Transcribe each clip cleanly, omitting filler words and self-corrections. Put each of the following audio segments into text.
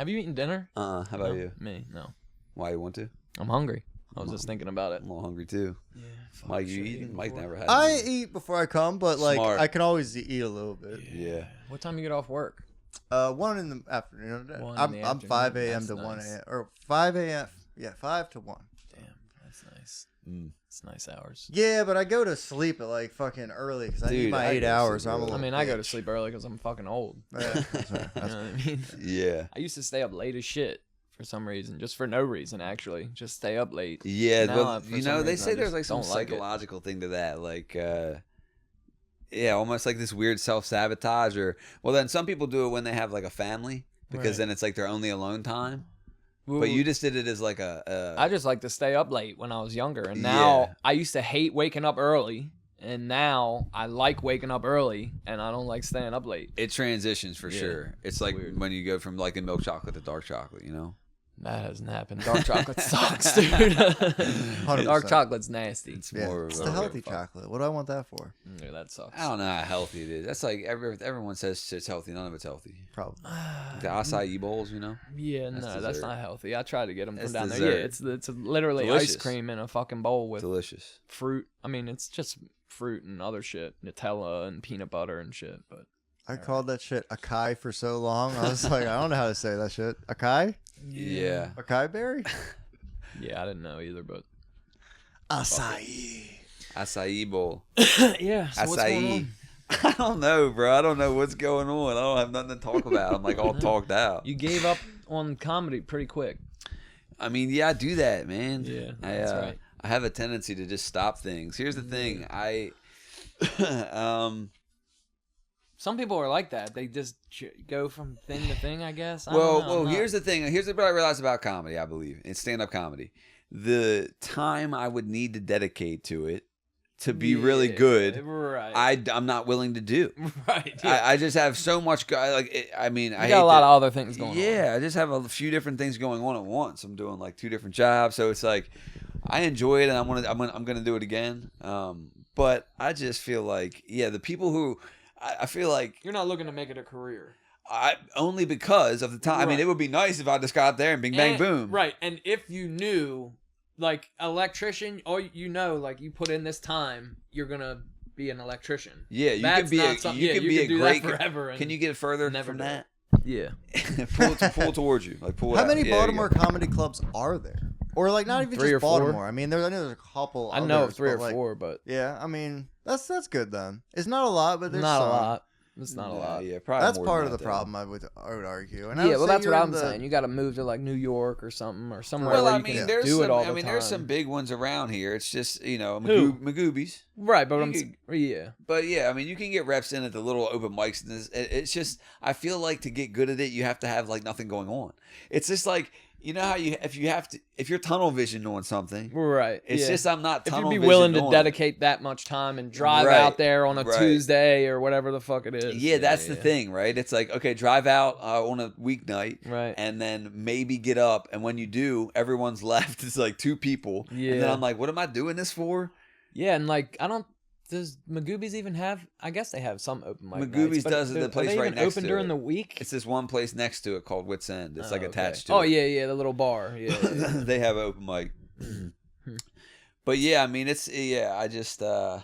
Have you eaten dinner? How about you? Me, no. Why you want to? I'm hungry. I was just thinking about it. I'm a little hungry too. Yeah. Mike, you eating? Mike never had. I eat before I come, but like Smart. I can always eat a little bit. Yeah. What time you get off work? 1 in the afternoon. I'm 5 a.m. to 1 a.m. or 5 a.m. Yeah, 5 to 1. Damn, that's nice. It's nice hours. Yeah, but I go to sleep at like fucking early because I need my 8 hours. I'm a little I go to sleep early because I'm fucking old. Yeah, that's right. You know what I mean? Yeah. I used to stay up late as shit for some reason, just for no reason actually. Just stay up late. Yeah, Now, well, for you some know, they reason, say I there's just like some don't like it. psychological thing to that, like, yeah, almost like this weird self-sabotage, or well, then some people do it when they have like a family because then it's like their only alone time. But you just did it as like I just like to stay up late when I was younger, and now I used to hate waking up early, and now I like waking up early, and I don't like staying up late. it transitions for sure. It's like weird. when you go from like a milk chocolate to dark chocolate, you know. That hasn't happened. Dark chocolate sucks, dude. Dark chocolate's nasty. It's Yeah, more it's of the a- healthy chocolate. What do I want that for? Yeah, that sucks. I don't know how healthy it is. That's like everyone says shit's healthy. None of it's healthy. Probably. The acai bowls, you know. Yeah, That's no, that's dessert. not healthy. I tried to get them from It's down dessert. there. Yeah, it's literally Delicious. ice cream in a fucking bowl with Delicious. fruit. I mean, it's just fruit and other shit, Nutella and peanut butter and shit. But I called that shit acai for so long. I was like, I don't know how to say that shit. Acai? Yeah. Acai berry? yeah, I didn't know either. But Acai. Acai bowl. yeah, so what's going Acai. on? I don't know, bro. I don't know what's going on. I don't have nothing to talk about. I'm like all talked out. You gave up on comedy pretty quick. I mean, yeah, I do that, man. Yeah, I, that's right. I have a tendency to just stop things. Here's the thing. Some people are like that. They just go from thing to thing, I guess. I don't know. Here's the thing. Here's what I realized about comedy, I believe. It's stand-up comedy. The time I would need to dedicate to it to be really good, right? I'm not willing to do. Right. Yeah. I just have so much. I I got a lot of other things going on. Yeah, I just have a few different things going on at once. I'm doing like 2 different jobs, so it's like I enjoy it, and I'm gonna do it again. But I just feel like the people who I feel like You're not looking to make it a career. only because of the time. I mean, it would be nice if I just got there and bing bang boom. Right, and if you knew, like electrician, or like you put in this time, you're gonna be an electrician. Yeah, you That's could be not something- you could be a do great. that forever. And Can you get further never from do that? Yeah. pull towards you, like pull it How out. many Yeah, there you Baltimore go. comedy clubs are there? Or like not even 3 just or 4. Baltimore. I mean, I know there's a couple. I know of others, 3 but, or like, 4, but Yeah, I mean that's good then. It's not a lot, but there's not some. a lot. It's not a Nah, lot. Yeah, probably That's more part than of the that, problem. I would argue. And I Yeah, would well, say that's what you're I'm in the- saying. You got to move to like New York or something, or somewhere Well, where I you mean, can there's do some. it all the I mean, time. there's some big ones around here. It's just Who? Magoobies. Right, but Yeah. But yeah, I mean, you can get reps in at the little open mics. And it's just, I feel like to get good at it, you have to have like nothing going on. It's just like, you know how if you're tunnel vision on something, right. it's just I'm not if tunnel you'd be vision willing to on it. dedicate that much time and drive Right, out there on a right. Tuesday or whatever the fuck it is. Yeah, that's the thing, right? It's like, okay, drive out on a weeknight, Right. and then maybe get up, and when you do, everyone's left. It's like 2 people, and then Yeah. I'm like, what am I doing this for? Yeah, and like does Magoobies even have? I guess they have some open mic Magoobies nights, but does it, the are place they right even next open to during it. the week? It's this one place next to it called Wits End. It's like okay. attached to Oh it. yeah, the little bar. Yeah. They have open mic. But yeah, I mean, I just, I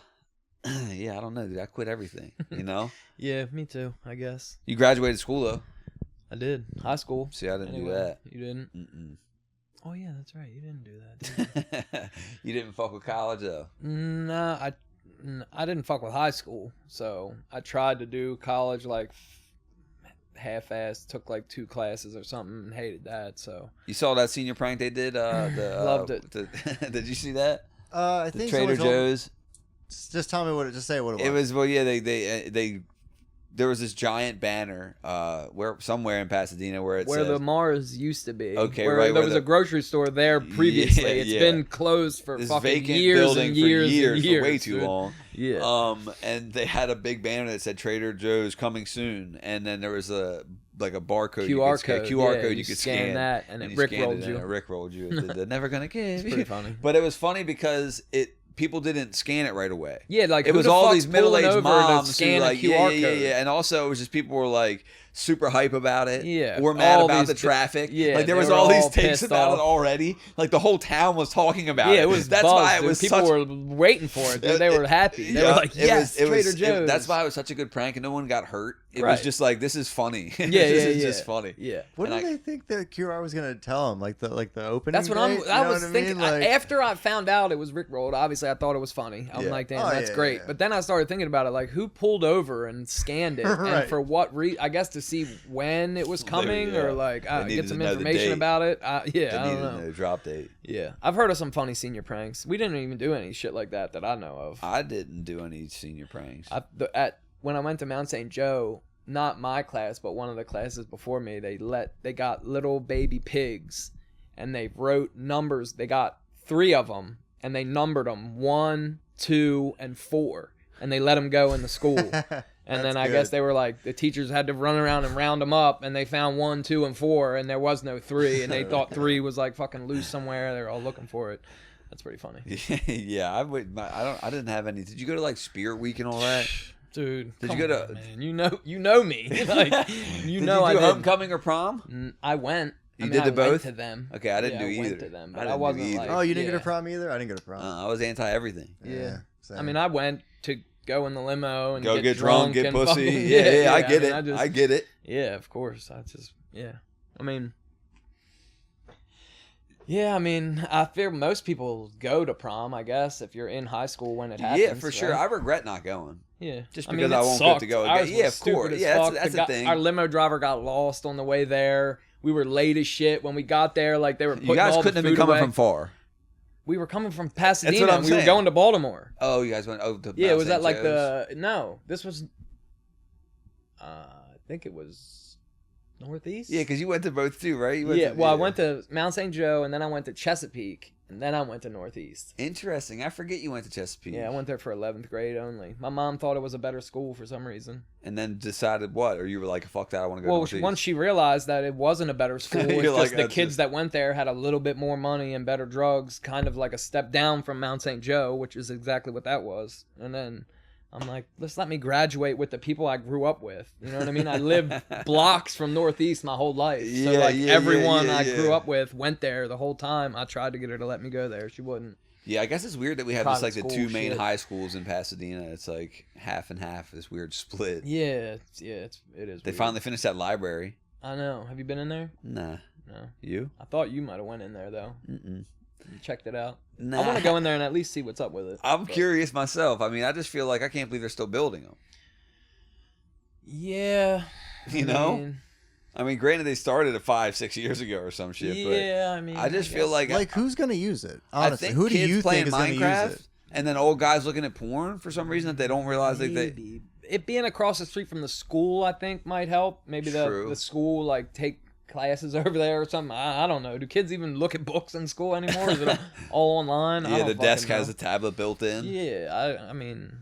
don't know, dude. I quit everything, you know? Yeah, me too. I guess You graduated school, though. I did high school. See, I didn't do Anyway, that. You didn't? Mm-mm. Oh yeah, that's right. You didn't do that. Did you? You didn't fuck with college, though. Nah, I didn't fuck with high school, so I tried to do college like half-assed, took like 2 classes or something, and hated that. So You saw that senior prank they did? Loved it. Did you see that? I The think Trader someone told- Joe's. Just tell me what it. Just say what it was. It was, well, yeah, they there was this giant banner somewhere in Pasadena where it where says, the Mars used to be, Okay, where right, there where was the- a grocery store there previously. Yeah, It's yeah. been closed for this fucking vacant years building and years for years, and years, for way too dude. long. Yeah. And they had a big banner that said Trader Joe's coming soon, and then there was a barcode, QR code, QR yeah, code you you could scan scan that, and it you Rick scanned rolled it, you. and it Rick rolled you. It did the never gonna give. It's pretty funny. But it was funny because people didn't scan it right away. Yeah, like it who was the all fuck's these middle-aged pulling over to moms who scan a like QR yeah, code? and also it was just people were like super hype about it. Yeah. Or mad All about these the traffic. yeah, Like there they was were all these all takes pissed about off. it already. Like the whole town was talking about it. Yeah, it was That's buzzed, why it dude. was People were waiting for it. Dude. They were happy. They were like, yes, Trader Joe's. That's why it was such a good prank and no one got hurt. It was Right. just like, this is funny. Yeah, This yeah, is yeah. just funny. Yeah. What did they think that QR was gonna tell him? Like the opening. That's what date? I was what thinking. mean? Like, After I found out it was Rickrolled, obviously I thought it was funny. I'm Yeah. like, damn, Oh, that's yeah, great. yeah. But then I started thinking about it, like who pulled over and scanned it, Right. and for what reason? I guess to see when it was coming, Yeah. or like They needed get some to know the information date. about it. They I needed don't to know. know drop date. Yeah, I've heard of some funny senior pranks. We didn't even do any shit like that I know of. I didn't do any senior pranks. When I went to Mount St. Joe, not my class, but one of the classes before me, they got little baby pigs, and they wrote numbers. They got 3 of them, and they numbered them 1, 2, and 4, and they let them go in the school. And then I guess they were like, the teachers had to run around and round them up, and they found 1, 2, and 4, and there was no 3, and they thought 3 was like fucking loose somewhere. They were all looking for it. That's pretty funny. Yeah, I didn't have any. Did you go to like Spirit Week and all that? Dude, Did you go to? Man, you know me. Like, Did you do homecoming or prom? I went. You did I the both? went to them. Okay, I didn't do I either. went to them, but I I, didn't do wasn't either. like. oh, you didn't yeah. go to prom either? I didn't go to prom. I was anti everything. Yeah. Same. I mean, I went to go in the limo and Go get drunk, get and pussy. fucking- Yeah, I get mean, it. I get it. Yeah, of course. I mean, I fear most people go to prom, I guess, if you're in high school when it happens. Yeah, for sure. right? I regret not going. Yeah. Just I because mean, I it won't sucked. get to go Ours again. Yeah, was of course. stupid as Yeah, fuck. that's the thing. Our limo driver got lost on the way there. We were late as shit when we got there. Like, they were putting You guys all couldn't the have been food coming away. from far. We were coming from Pasadena. That's what I'm and we were saying. going to Baltimore. Oh, you guys went. Oh, to Yeah, Mount was St. that like Joe's? no, this was, I think it was Northeast? Yeah, because you went to both too, right? You went Yeah, to, well, I went to Mount St. Joe, and then I went to Chesapeake, and then I went to Northeast. Interesting. I forget you went to Chesapeake. Yeah, I went there for 11th grade only. My mom thought it was a better school for some reason. And then decided what? Or you were like, fuck that, I want to go to Well, Northeast. once she realized that it wasn't a better school, it's You're just like, the that's kids just- that went there had a little bit more money and better drugs, kind of like a step down from Mount St. Joe, which is exactly what that was. And then I'm like, let me graduate with the people I grew up with. You know what I mean? I lived blocks from Northeast my whole life. So everyone I grew up with went there the whole time. I tried to get her to let me go there. She wouldn't. Yeah, I guess it's weird that we have just like the Private two school main shit. high schools in Pasadena. It's like half and half, this weird split. Yeah, it is. They weird. finally finished that library. I know. Have you been in there? Nah. No. You? I thought you might have went in there though. Mm-mm. You checked it out. Nah. I want to go in there and at least see what's up with it. I'm but- curious myself. I mean, I just feel like I can't believe they're still building them. Yeah. You know? I mean, granted, they started it 5-6 years ago or some shit, Yeah, I mean, but I just feel guess. like who's gonna use it? I Honestly, think who do kids you playing think is gonna Minecraft use it? and then old guys looking at porn for some reason that they don't realize they Maybe. It being across the street from the school, I think, might help. Maybe True. the school like take classes over there or something. I don't know. Do kids even look at books in school anymore? Is it all online? I yeah, don't the desk fucking has know. a tablet built in. Yeah, I mean,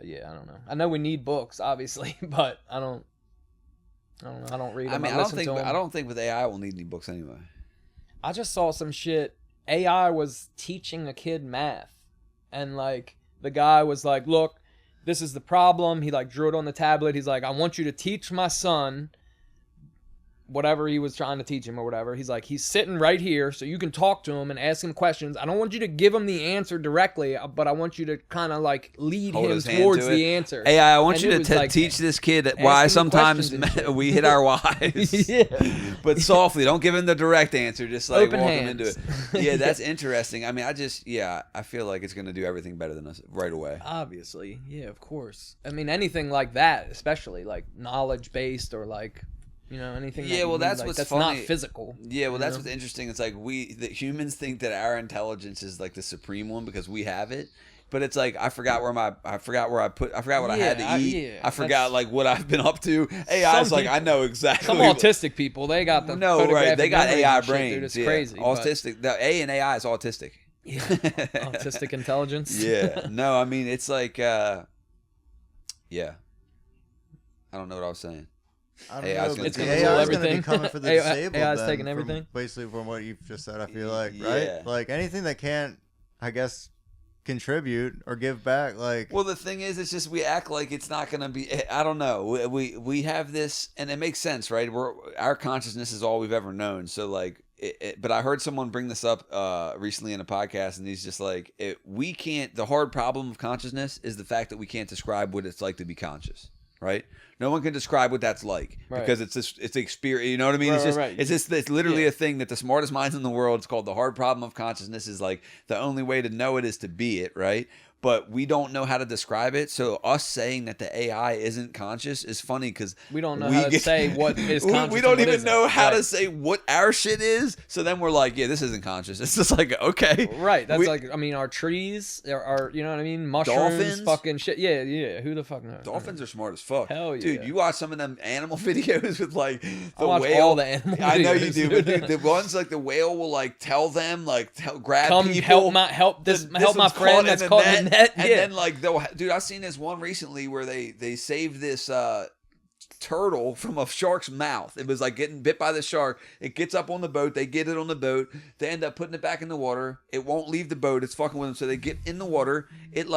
yeah, I don't know. I know we need books, obviously, but I don't know. I don't read them. I mean, listen to them. I don't think with AI we'll need any books anyway. I just saw some shit. AI was teaching a kid math, and like the guy was like, "Look, this is the problem." He like drew it on the tablet. He's like, "I want you to teach my son whatever he was trying to teach him or whatever." He's like, "He's sitting right here, so you can talk to him and ask him questions. I don't want you to give him the answer directly, but I want you to kind of like lead Hold him his hand towards to the it. answer." AI, I want And you it to was, like, teach this kid why asking him sometimes questions and shit. we hit our wives. Yeah. But softly. Don't give him the direct answer. Just like Open walk hands. him into it. Yeah, that's interesting. I mean, I feel like it's going to do everything better than us right away. Obviously, yeah, of course. I mean, anything like that, especially like knowledge based or like, you know, anything. Yeah, that well, you that's need, like, what's that's funny. not physical. Yeah, well, you that's know? what's interesting. It's like the humans think that our intelligence is like the supreme one because we have it. But it's like I forgot what I had to eat. I forgot like what I've been up to. AI's like I know exactly. Some autistic people, they got the right. They got AI brains. brains. Dude, it's yeah. crazy. Autistic. The A in AI is autistic. Yeah. Autistic intelligence. Yeah. No, I mean it's like yeah. I don't know what I was saying. I don't AI's know, gonna but It's take gonna AI rule is going to be everything. coming for the AI disabled. AI's then, taking from- everything. basically, from what you've just said, I feel like, Yeah. right? Like anything that can't, I guess, contribute or give back. Like, well, the thing is, it's just we act like it's not gonna be. I don't know. We have this, and it makes sense, right? Our consciousness is all we've ever known. So like, but I heard someone bring this up recently in a podcast, and he's just like, we can't. The hard problem of consciousness is the fact that we can't describe what it's like to be conscious, right? No one can describe what that's like because it's the experience. You know what I mean? It's literally a thing that the smartest minds in the world. It's called the hard problem of consciousness. Is like the only way to know it is to be it, right? But we don't know how to describe it. So us saying that the AI isn't conscious is funny because we don't know how to say what is conscious. We don't even know how to say what our shit is. So then we're like, yeah, this isn't conscious. It's just like, okay. Right. That's our trees are, you know what I mean? Mushrooms, dolphins, fucking shit. Yeah. Who the fuck knows? Dolphins are smart as fuck. Hell yeah. Dude, you watch some of them animal videos with like the watch whale. All the animal videos. I know you do, but dude, the ones like the whale will like tell them, like grab come people. help my friend that's caught in the net. And then like, dude, I've seen this one recently where they saved this turtle from a shark's mouth. It was like getting bit by the shark. It gets up on the boat. They get it on the boat. They end up putting it back in the water. It won't leave the boat. It's fucking with them. So they get in the water. It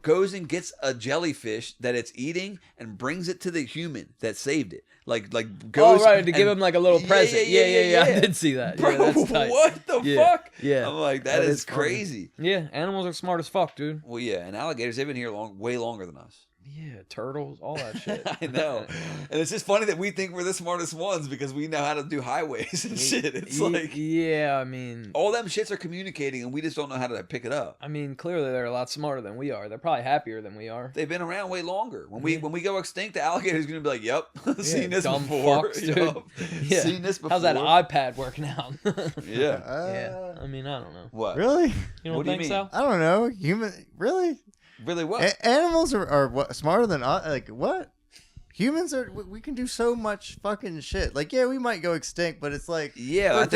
goes and gets a jellyfish that it's eating and brings it to the human that saved it. Like goes. Oh right, to give him like a little present. Yeah. I did see that. Bro, yeah, that's tight. What the fuck? Yeah, I'm like that is crazy. Yeah, animals are smart as fuck, dude. Well, yeah, and alligators, they've been here way longer than us. Yeah, turtles, all that shit. I know. And it's just funny that we think we're the smartest ones because we know how to do highways and shit. It's like, yeah, I mean, all them shits are communicating and we just don't know how to pick it up. I mean, clearly they're a lot smarter than we are. They're probably happier than we are. They've been around way longer. When we go extinct, the alligator's going to be like, yep, seen this dumb before. Fucks, dude. Yeah. Seen this before. How's that iPad working out? Yeah. Yeah. I mean, I don't know. What? Really? You don't What do you think mean? so? I don't know. Really? Really what? Animals are what, smarter than us? Like, what? Humans we can do so much fucking shit. Like, yeah, we might go extinct, but it's like, yeah, I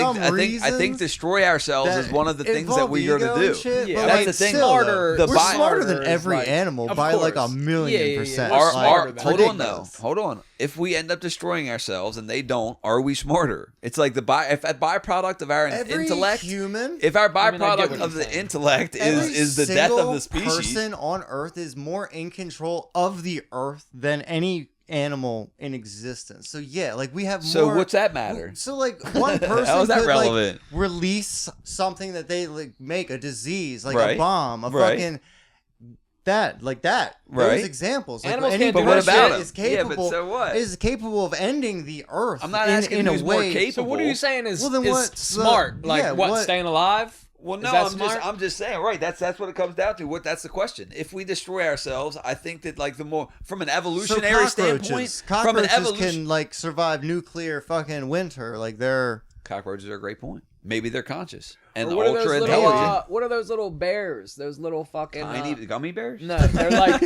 think destroy ourselves is one of the things that we are to do. Shit, yeah, that's like, the thing. Smarter, we're smarter than every like, animal by like 1,000,000%. Hold on. If we end up destroying ourselves and they don't, are we smarter? It's like if a byproduct of our intellect, if our byproduct of the intellect is the death of the species, person on Earth is more in control of the Earth than any animal in existence. So yeah, like we have more. So what's that matter? So like one person How is that could relevant? like release something that they like make a disease, like a bomb, a fucking that. Those examples. Like, animals can't do what about it? Is capable, yeah, but so what? Is capable of ending the Earth. I'm not asking who's more capable. So what are you saying is, well, then is smart? Staying alive? Well, no, I'm just saying, right? That's what it comes down to. That's the question. If we destroy ourselves, I think that like the more from an evolutionary standpoint, cockroaches can like survive nuclear fucking winter. Like cockroaches are a great point. Maybe they're conscious and ultra intelligent. What are those little bears? Those little fucking tiny gummy bears? No, they're like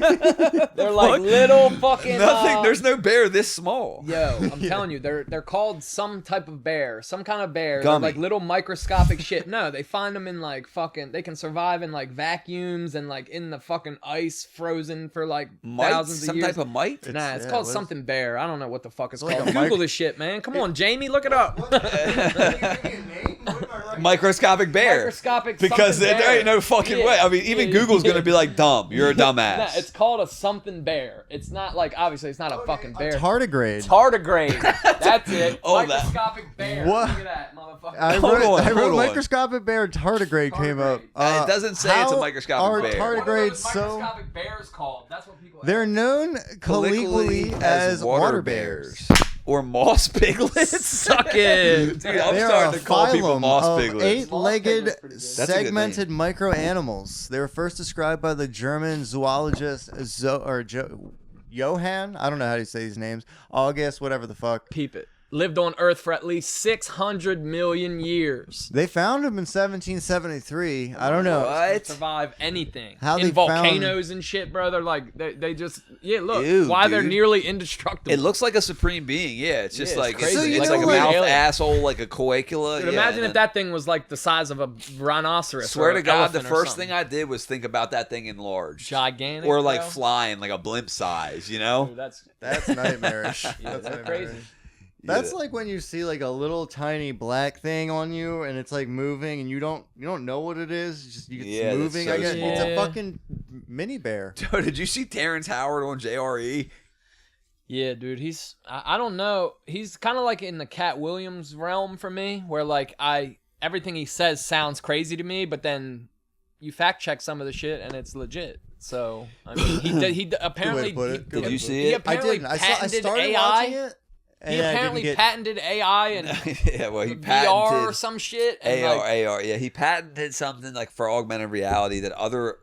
little fucking nothing. There's no bear this small. Yo, I'm telling you, they're called some type of bear, some kind of bear. They're like little microscopic shit. No, they find them in like fucking. They can survive in like vacuums and like in the fucking ice, frozen for like thousands of years. Some type of mite? Nah, it's called something bear. I don't know what the fuck it's called. Google this shit, man. Come on, Jamie, look it up. Microscopic bear. Because there ain't no fucking way. I mean, even Google's gonna be like, dumb. You're a dumbass. Nah, it's called a something bear. It's not like, obviously it's not a fucking bear. Tardigrade. That's it. Microscopic bear. What? Look at that, motherfucker. I wrote microscopic bear. Tardigrade came up. It doesn't say it's a microscopic bear. What are those microscopic bears called? That's what people. They're known colloquially as water bears. Or moss piglets. Suck it. Dude, I'm starting to call people moss piglets. Eight-legged, segmented microanimals. They were first described by the German zoologist Johann. I don't know how to say these names. August, whatever the fuck. Peep it. Lived on Earth for at least 600 million years. They found him in 1773. I don't know. What? Survive anything. How in they volcanoes and shit, bro. They're like, they just, look. Why they're nearly indestructible. It looks like a supreme being. Yeah, it's just like, it's like a mouth asshole, like a coagula. Dude, imagine if that thing was like the size of a rhinoceros. Swear to God, the first thing I did was think about that thing in large. Gigantic. Or like flying, like a blimp size, you know? Dude, that's nightmarish. That's crazy. That's like when you see like a little tiny black thing on you, and it's like moving, and you don't know what it is. It's just it's moving. So I guess small. it's a fucking mini bear. Did you see Terence Howard on JRE? Yeah, dude, I don't know. He's kind of like in the Cat Williams realm for me, where like everything he says sounds crazy to me, but then you fact check some of the shit and it's legit. So I mean, he apparently Did you see it? He apparently I patented started AI. watching it. He apparently patented AI and yeah, well, he VR patented or some shit. And AR. Yeah, he patented something like for augmented reality that other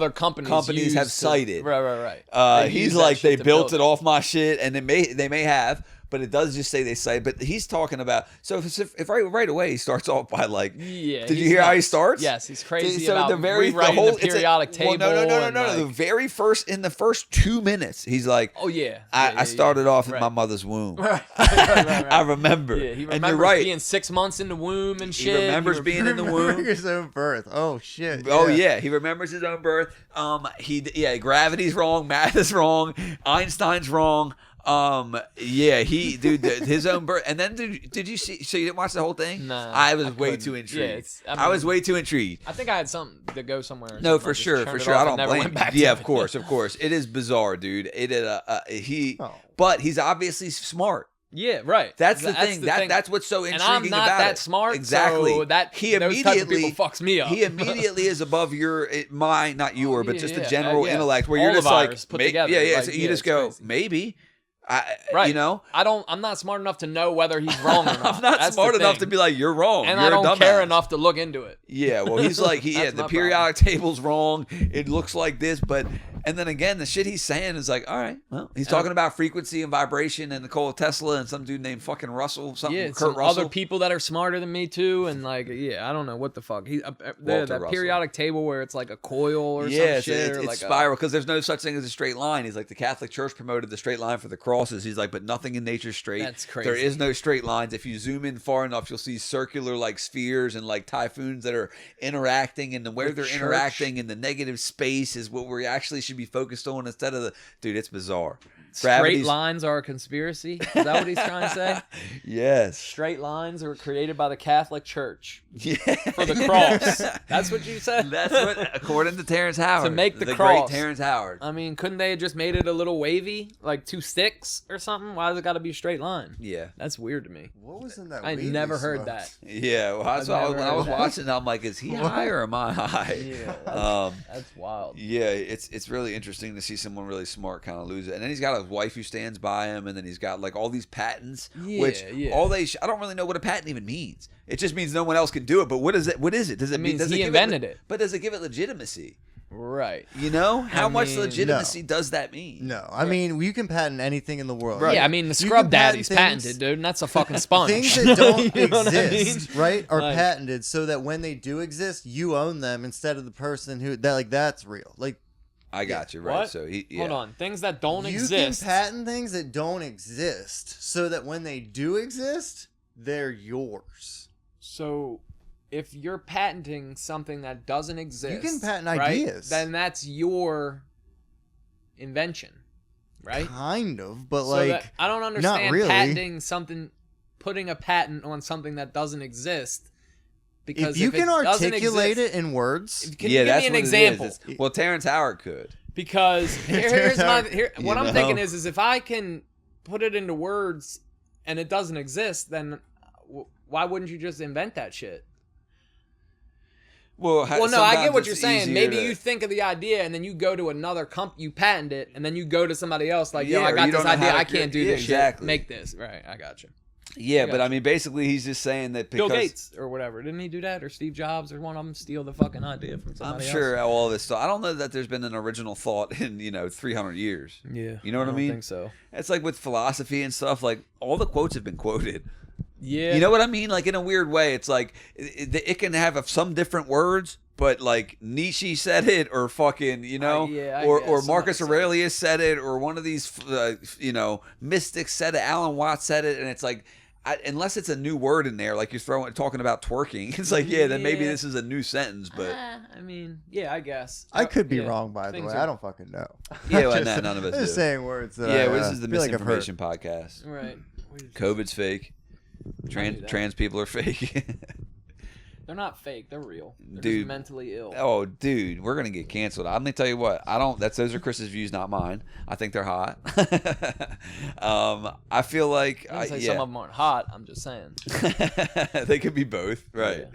companies have cited. Right. He's like, they built it off my shit, and they may have, but it does just say they cite. But he's talking about, so if right away he starts off by like, yeah. Did you hear how he starts? Yes, he's crazy So about rewriting the periodic table. Well, no. The very first, in the first 2 minutes, he's like, oh yeah. I started off in my mother's womb. Right. I remember. Yeah, he remembers and you're right. being 6 months in the womb and shit. He remembers being in the womb. His own birth. Oh shit. Oh yeah, he remembers his own birth. Gravity's wrong, math is wrong, Einstein's wrong. His own birth. And then did you see? So you didn't watch the whole thing? Nah, I was way too intrigued. Yeah, I was way too intrigued. I think I had something to go somewhere. No, for sure. I don't blame. Yeah, of course. It is bizarre, dude. But he's obviously smart. Yeah, right. That's the thing. That's what's so intriguing about it. And I'm not that smart. Exactly. So those type of people fucks me up. He immediately is above not your, but just the general intellect, where you're just like, put together. So you just go, crazy. Maybe. Right. You know, I'm not smart enough to know whether he's wrong or not. I'm not smart enough to be like, you're wrong. And you're I don't care dumbass. enough to look into it. Yeah, well, he's like, the periodic table's wrong. It looks like this, and then again, the shit he's saying is like, all right, well, he's talking about frequency and vibration and Nikola Tesla and some dude named fucking Russell, Kurt Russell. Other people that are smarter than me too, and like, I don't know what the fuck. That periodic table where it's like a coil or some shit. It's like spiral, because there's no such thing as a straight line. He's like, the Catholic Church promoted the straight line for the crosses. He's like, but nothing in nature's straight. That's crazy. There is no straight lines. If you zoom in far enough, you'll see circular like spheres and like typhoons that are interacting, and then where they're interacting in the negative space is what we actually should be focused on instead of dude, it's bizarre. Straight lines are a conspiracy? Is that what he's trying to say? Yes. Straight lines were created by the Catholic Church. Yeah. For the cross. That's what you said? That's what, according to Terence Howard. To make the great cross. Terence Howard. I mean, couldn't they have just made it a little wavy? Like 2 sticks or something? Why does it got to be a straight line? Yeah. That's weird to me. What was in that? I never heard that. Yeah. Well, that's why when I was watching, I'm like, is he high or am I high? Yeah. That's wild. Yeah. It's really interesting to see someone really smart kind of lose it. And then he's got a wife who stands by him, and then he's got like all these patents, I don't really know what a patent even means. It just means no one else can do it. But what is it? Does it mean he invented it? But does it give it legitimacy? Right. You know, how much legitimacy does that mean? No, I mean, you can patent anything in the world. Right. Yeah, I mean, the Scrub Daddy's patented, dude, and that's a fucking sponge. Things that don't exist, right, are patented so that when they do exist, you own them instead of the person who that's real. Like, I got you, right? What? So hold on, things that don't exist. You can patent things that don't exist so that when they do exist, they're yours. So, if you're patenting something that doesn't exist, you can patent ideas. Then that's your invention, right? Kind of, but I don't understand not really. Patenting something, putting a patent on something that doesn't exist. Because if you can articulate it in words, can you give me an example? Well, Terence Howard could. Because what I'm thinking is if I can put it into words and it doesn't exist, then why wouldn't you just invent that shit? Well, no, I get what you're saying. Maybe you think of the idea and then you go to another company, you patent it, and then you go to somebody else like, yo, I got this idea, I can't do this shit. Make this. Right, I got you. Yeah, but I mean, basically, he's just saying that because Bill Gates or whatever, didn't he do that? Or Steve Jobs or one of them steal the fucking idea from somebody else? I'm sure all this stuff. I don't know that there's been an original thought in 300 years. Yeah, you know what I mean? I think so. It's like with philosophy and stuff. Like all the quotes have been quoted. Yeah, you know what I mean? Like in a weird way, it's like it can have some different words. But like Nietzsche said it, or fucking, or Marcus Aurelius said it, or one of these, mystics said it. Alan Watts said it, and it's like, unless it's a new word in there, like you're talking about twerking, it's like, then maybe this is a new sentence. But I mean, I guess I could be wrong. By the way, I don't fucking know. Yeah, well, none of us. Just saying words that. Well, this is the Misinformation Podcast. Right. COVID's fake. Trans people are fake. They're not fake. They're real. They're Dude, just mentally ill. Oh, dude, we're gonna get canceled. I'm gonna tell you what. Those are Chris's views, not mine. I think they're hot. I feel like I didn't say some of them aren't hot. I'm just saying they could be both, right?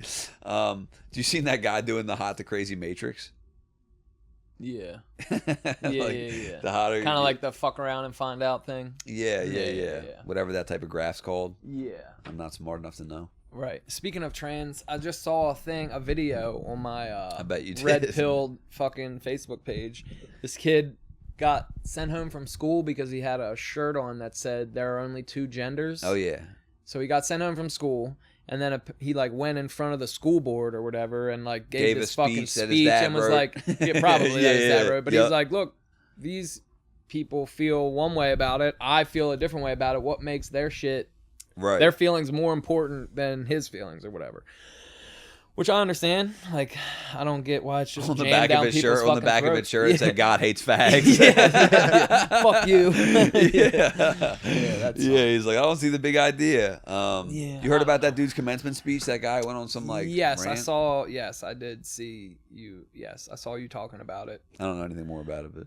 Yeah. Do you seen that guy doing the hot to crazy Matrix? Yeah. The hotter, kind of like the fuck around and find out thing. Yeah. Whatever that type of graph's called. Yeah. I'm not smart enough to know. Right. Speaking of trans, I just saw a video on my I bet you did. red-pilled fucking Facebook page. This kid got sent home from school because he had a shirt on that said there are only two genders. Oh yeah. So he got sent home from school, and then he like went in front of the school board or whatever and like gave this fucking speech and was like, yeah, probably that his dad wrote, but he's like, look, these people feel one way about it. I feel a different way about it. What makes their shit, their feelings more important than his feelings or whatever? Which I understand. Like, I don't get why it's just on the jammed back down of his shirt. people's On the back fucking of his shirt, throats. it said "God hates fags." Fuck you. He's like, I don't see the big idea. Yeah, you heard about that dude's commencement speech? That guy went on some like Yes, rant? I saw. Yes, I did see you. Yes, I saw you talking about it. I don't know anything more about it, but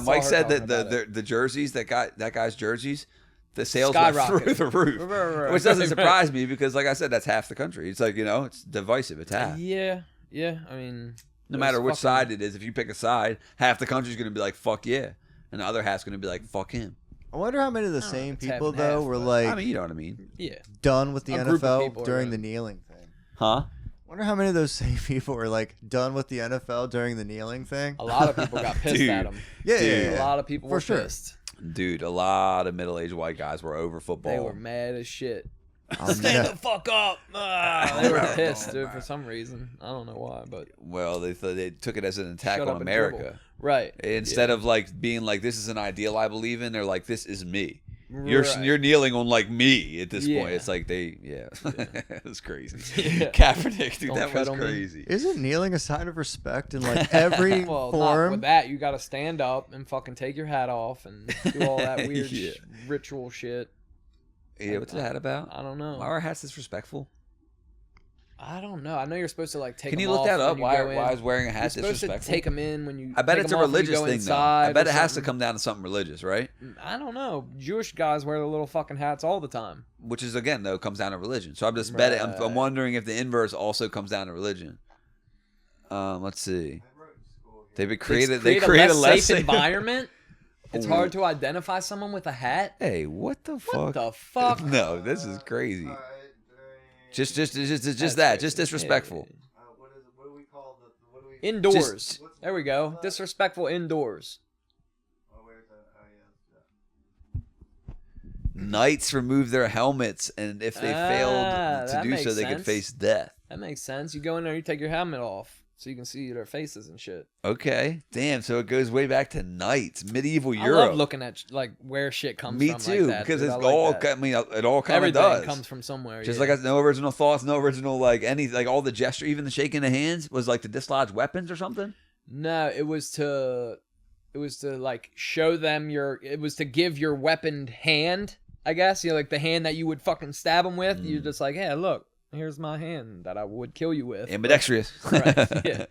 Mike said that the jerseys, that guy's jerseys, the sales went through the roof, which doesn't surprise me because, like I said, that's half the country. It's like, it's divisive. It's half. Yeah. I mean, no matter which side it is, if you pick a side, half the country's going to be like, fuck yeah. And the other half's going to be like, fuck him. I wonder how many of the same people, though, were like, I mean, you know what I mean. Yeah. Done with the NFL during the kneeling thing. Huh? I wonder how many of those same people were like done with the NFL during the kneeling thing. A lot of people got pissed at him. Yeah. A lot of people were pissed. Dude, a lot of middle-aged white guys were over football. They were mad as shit. Stand the fuck up! They were pissed, dude, for some reason. I don't know why, but well, they took it as an attack on America, right? Instead of like being like, this is an ideal I believe in, they're like, this is me. You're kneeling on like me at this point. It's like it's crazy. Kaepernick, dude, that was crazy. Isn't kneeling a sign of respect in like every well, form? Not with that, you got to stand up and fucking take your hat off and do all that weird ritual shit. Yeah, what's that about? I don't know. Why are hats disrespectful? I don't know. I know you're supposed to like take. Can you them look off that up? Why is wearing a hat disrespectful? You're supposed to take them in when you. I bet it's a religious thing, though. I bet it has to something. come down to something religious, right? I don't know. Jewish guys wear the little fucking hats all the time. Which is again though comes down to religion. So I'm just betting. I'm wondering if the inverse also comes down to religion. Let's see. They create a less safe environment. It's hard to identify someone with a hat. Hey, what the fuck? What the fuck? No, this is crazy. Just that. Just disrespectful. What do we call indoors? There we go. Disrespectful indoors. Knights remove their helmets, and if they failed to do so, they could face death. That makes sense. You go in there, you take your helmet off, so you can see their faces and shit. Okay, damn. So it goes way back to knights, medieval Europe. I love looking at like where shit comes from. Me too, like that, because dude. it's all. Like I mean, it all kind of does. Everything comes from somewhere. Just like no original thoughts, no original like all the gesture, even the shaking of hands was like to dislodge weapons or something. No, it was to like show them it was to give your weaponed hand. I guess like the hand that you would fucking stab them with. You're just like, hey, look, here's my hand that I would kill you with. Ambidextrous. Right.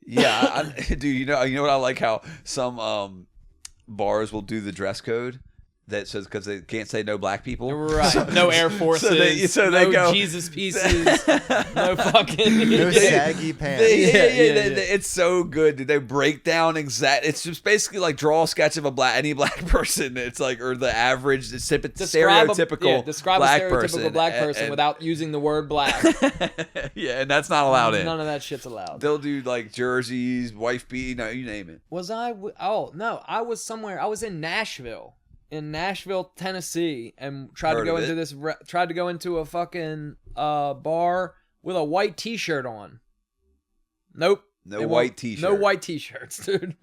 Yeah. Dude, you know what I like how some bars will do the dress code that says because they can't say no black people, right? So, no Air Forces, so they no go Jesus pieces, no fucking no saggy pants. It's so good. Dude. They break down it's just basically like draw a sketch of any black person. It's like or the average stereotypical describe black a stereotypical person, black person without using the word black. Yeah, and that's not allowed in. None of that shit's allowed. They'll do like jerseys, wife beat, you name it. Was I? Oh no, I was somewhere. I was in Nashville. Tennessee, and tried to go into a fucking bar with a white T-shirt on. Nope. No white T-shirt. No white T-shirts, dude.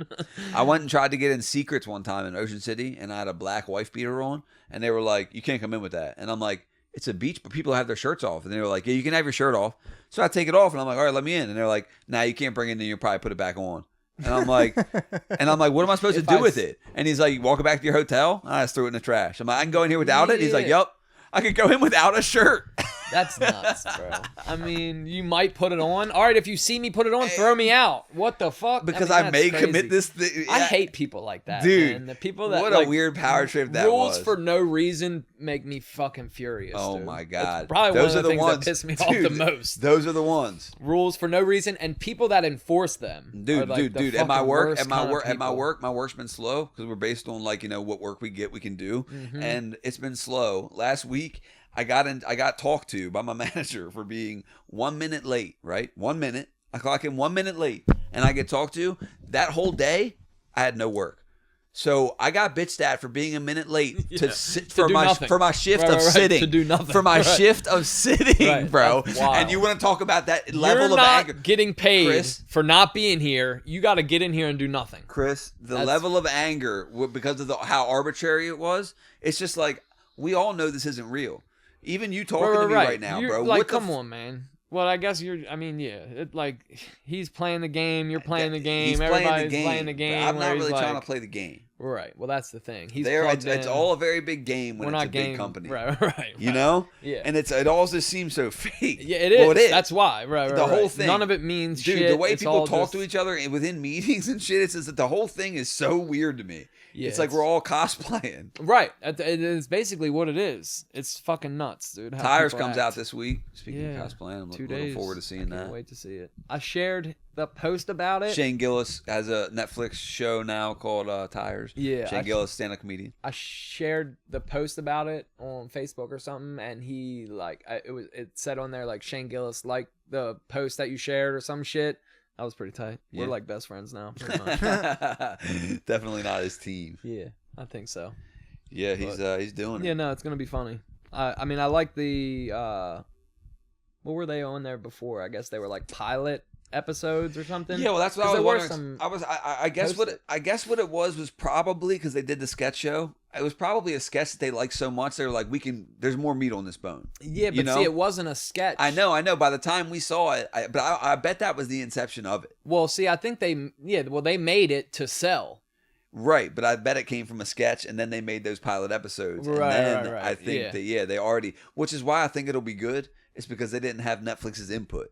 I went and tried to get in Secrets one time in Ocean City, and I had a black wife beater on, and they were like, "You can't come in with that." And I'm like, "It's a beach, but people have their shirts off." And they were like, "Yeah, you can have your shirt off." So I take it off, and I'm like, "All right, let me in." And they're like, "Nah, you can't bring it in. You'll probably put it back on." And I'm like, what am I supposed to do with it? And he's like, walk it back to your hotel. I just threw it in the trash. I'm like, I can go in here without it. He's like, yup, I could go in without a shirt. That's nuts, bro. I mean, you might put it on. All right, if you see me put it on, throw me out. What the fuck? Because I may crazy. commit this thing. I hate people like that, dude. Man. The people that what like, a weird power trip that rules was. for no reason make me fucking furious. Oh dude. my god, it's probably those one are of the the things ones that piss me dude, off the most. Those are the ones. Rules for no reason, and people that enforce them. Dude. At my work, my work's been slow because we're based on like what work we get, we can do, and it's been slow. Last week, I got talked to by my manager for being 1 minute late. Right, 1 minute. I clock in 1 minute late, and I get talked to. That whole day, I had no work. So I got bitched at for being a minute late to sit for my shift of sitting. To do nothing. For my shift of sitting, bro. Wow. And you want to talk about that level You're of anger? not getting paid Chris, for not being here. You got to get in here and do nothing. Chris, the level of anger because of how arbitrary it was. It's just like we all know this isn't real. Even you talking to me right now, you're, bro. Like, come on, man. Well, I guess he's playing the game. You're playing the game. He's Everybody's playing the game. I'm not really trying to play the game. Right. Well, that's the thing. He's it's all a very big game when it's a big company. Right. You know? Yeah. And it all just seems so fake. Yeah, it is. Well, it is. That's why. Right. The whole thing. None of it means dude, shit. The way it's people talk to each other within meetings and shit, it's just that the whole thing is so weird to me. Yeah, it's like we're all cosplaying. Right. It is basically what it is. It's fucking nuts, dude. Tires comes out this week. Speaking of cosplaying, I'm 2 days. looking forward to seeing that. I can't wait to see it. I shared the post about it. Shane Gillis has a Netflix show now called Tires. Yeah. Shane Gillis, stand-up comedian. I shared the post about it on Facebook or something, and he it said on there like Shane Gillis liked the post that you shared or some shit. That was pretty tight. Yeah. We're like best friends now. Pretty much. Definitely not his team. Yeah, I think so. Yeah, he's doing it. Yeah, no, it's gonna be funny. I mean, I like the what were they on there before? I guess they were like pilot episodes or something. Yeah, well, that's what I was wondering. I guess what it was probably because they did the sketch show. It was probably a sketch that they liked so much they were like, there's more meat on this bone. Yeah, but see, it wasn't a sketch. I know. By the time we saw it, I bet that was the inception of it. Well, see, I think they made it to sell. Right, but I bet it came from a sketch, and then they made those pilot episodes. Right, and then right. I think that they already, which is why I think it'll be good. It's because they didn't have Netflix's input.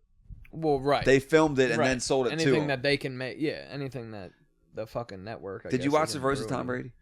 Well, right. They filmed it and then sold it to them. Anything that they can make, anything that the fucking network. Did you watch The Roast of Tom Brady?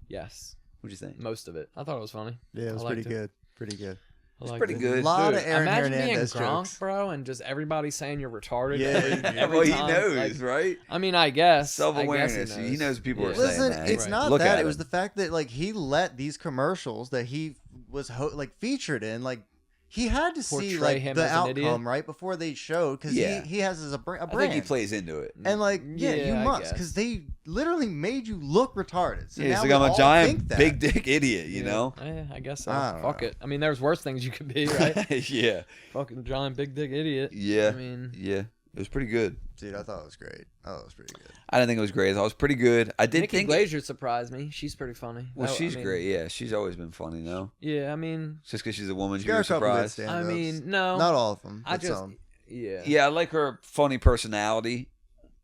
Yes. What'd you think? Most of it. I thought it was funny. Yeah, it was pretty good. Pretty good. It's pretty good. A lot Dude, of Aaron imagine Hernandez being Gronk, jokes, bro, and just everybody saying you're retarded. Yeah, every he time. knows, right? I mean, I guess self-awareness. He knows people are saying Listen, that. it's not Look that. at It was him. the fact that like he let these commercials that he was featured in, like he had to see Portray like him the as an idiot. outcome right before they showed because he has as a brand. I think he plays into it. And like you I must guess. because they literally made you look retarded. So Yeah, he's now like we I'm a all giant think that. big dick idiot, you know? I guess so. I don't Fuck know. it. I mean, there's worse things you could be, right? Yeah. Fucking giant big dick idiot. Yeah. I mean, yeah. It was pretty good. Dude, I thought it was great. I thought it was pretty good. I didn't think it was great. I thought it was pretty good. I did Nikki think Glaser surprised me. She's pretty funny. Well, she's great. Yeah, she's always been funny, no? Yeah, I mean, Just because she's a woman, She's you got were a couple good surprised. stand-ups. I mean, no, not all of them. I but just, some. yeah, Yeah, I like her funny personality.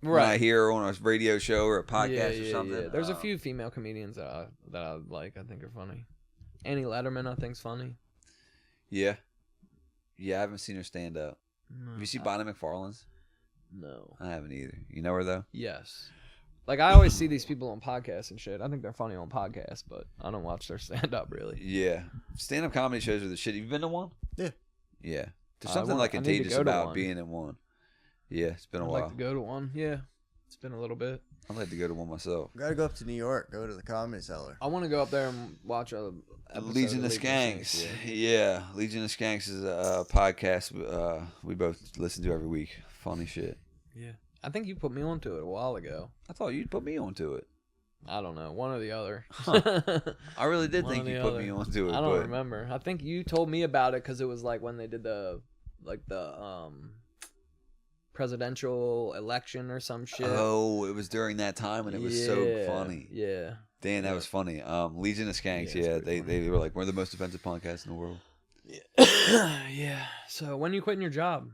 right. When I hear her on a radio show or a podcast or something. Yeah. There's a few female comedians that I like. I think are funny. Annie Letterman, I think's funny. Yeah. Yeah, I haven't seen her stand up. No, Have you seen Bonnie McFarlane's? No. I haven't either. You know her though? Yes. Like I always see these people on podcasts and shit. I think they're funny on podcasts, but I don't watch their stand up really. Yeah. Stand up comedy shows are the shit. Have you been to one? Yeah. Yeah. There's I something like need to contagious go to about one. being in one. Yeah, it's been a I'd while. like to go to one. Yeah. It's been a little bit. I'd like to go to one myself. Gotta go up to New York. Go to the Comedy Cellar. I want to go up there and watch a episode Legion of of Skanks. Yeah. Yeah. Legion of Skanks is a podcast we both listen to every week. Funny shit. Yeah. I think you put me onto it a while ago. I thought you'd put me onto it. I don't know, one or the other. I really did One think or you the put other. me onto it. I don't but remember. I think you told me about it because it was like when they did the presidential election or some shit. Oh, it was during that time and it was so funny. Yeah. Dan, that was funny. Legion of Skanks, Yeah, they were like, we're the most offensive podcast in the world. Yeah. So when you quitting your job?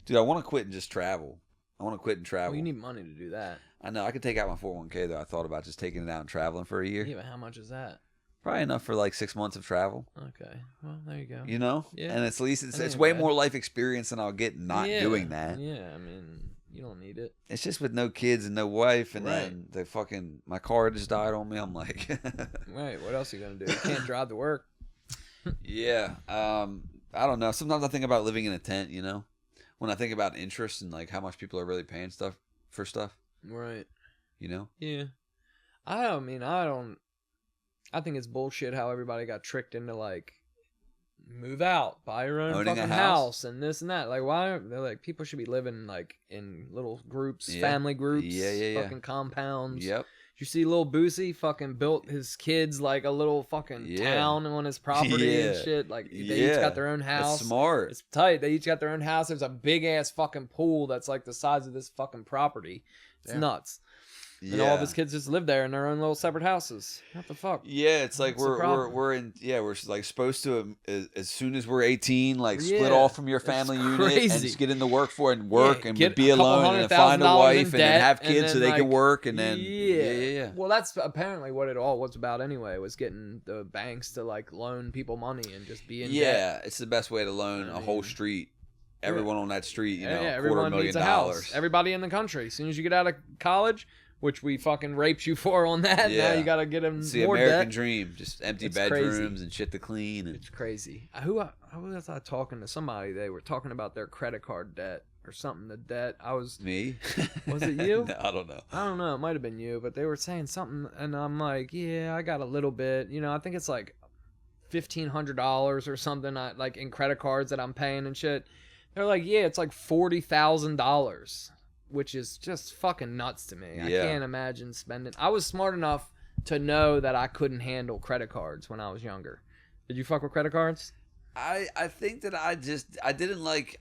Dude, I want to quit and just travel. I want to quit and travel. Well, you need money to do that. I know. I could take out my 401k though. I thought about just taking it out and traveling for a year. Yeah, but how much is that? Probably enough for like 6 months of travel. Okay. Well, there you go. You know? Yeah. And at least it's way more life experience than I'll get not doing that. Yeah, I mean, you don't need it. It's just with no kids and no wife, and Right. then my car just died on me. I'm like, right. What else are you gonna do? You can't drive to work. yeah. I don't know. Sometimes I think about living in a tent. You know, when I think about interest and like how much people are really paying for stuff. Right. You know. Yeah. I think it's bullshit how everybody got tricked into like move out, buy your own Owning fucking a house and this and that. Like, why? They're like, people should be living like in little groups, Yeah. family groups, Yeah. fucking compounds. Yep. You see, Lil Boosie fucking built his kids like a little fucking town on his property and shit. Like, they each got their own house. That's smart. It's tight. They each got their own house. There's a big ass fucking pool that's like the size of this fucking property. It's nuts. And all of his kids just live there in their own little separate houses. What the fuck? Yeah, it's like we're like supposed to as soon as we're 18, like split off from your family unit and just get in the workforce and work and be alone and then find a wife and then have kids so they can work and then yeah. Well, that's apparently what it all was about anyway. Was getting the banks to like loan people money and just be in debt. It's the best way to loan a whole street. Everyone on that street, you know, everyone needs a house. Everybody in the country. As soon as you get out of college, which we fucking raped you for on that. Yeah. Now you gotta get them it's the more American debt. Dream. Just empty It's bedrooms crazy. and shit to clean. And... It's crazy. I was talking to somebody. They were talking about their credit card debt or something. The debt. Me? Was it you? No, I don't know. I don't know. It might have been you, but they were saying something, and I'm like, yeah, I got a little bit. You know, I think it's like $1,500 or something. Like in credit cards that I'm paying and shit. They're like, yeah, it's like $40,000. Which is just fucking nuts to me. I can't imagine spending. I was smart enough to know that I couldn't handle credit cards when I was younger. Did you fuck with credit cards? I think that I didn't like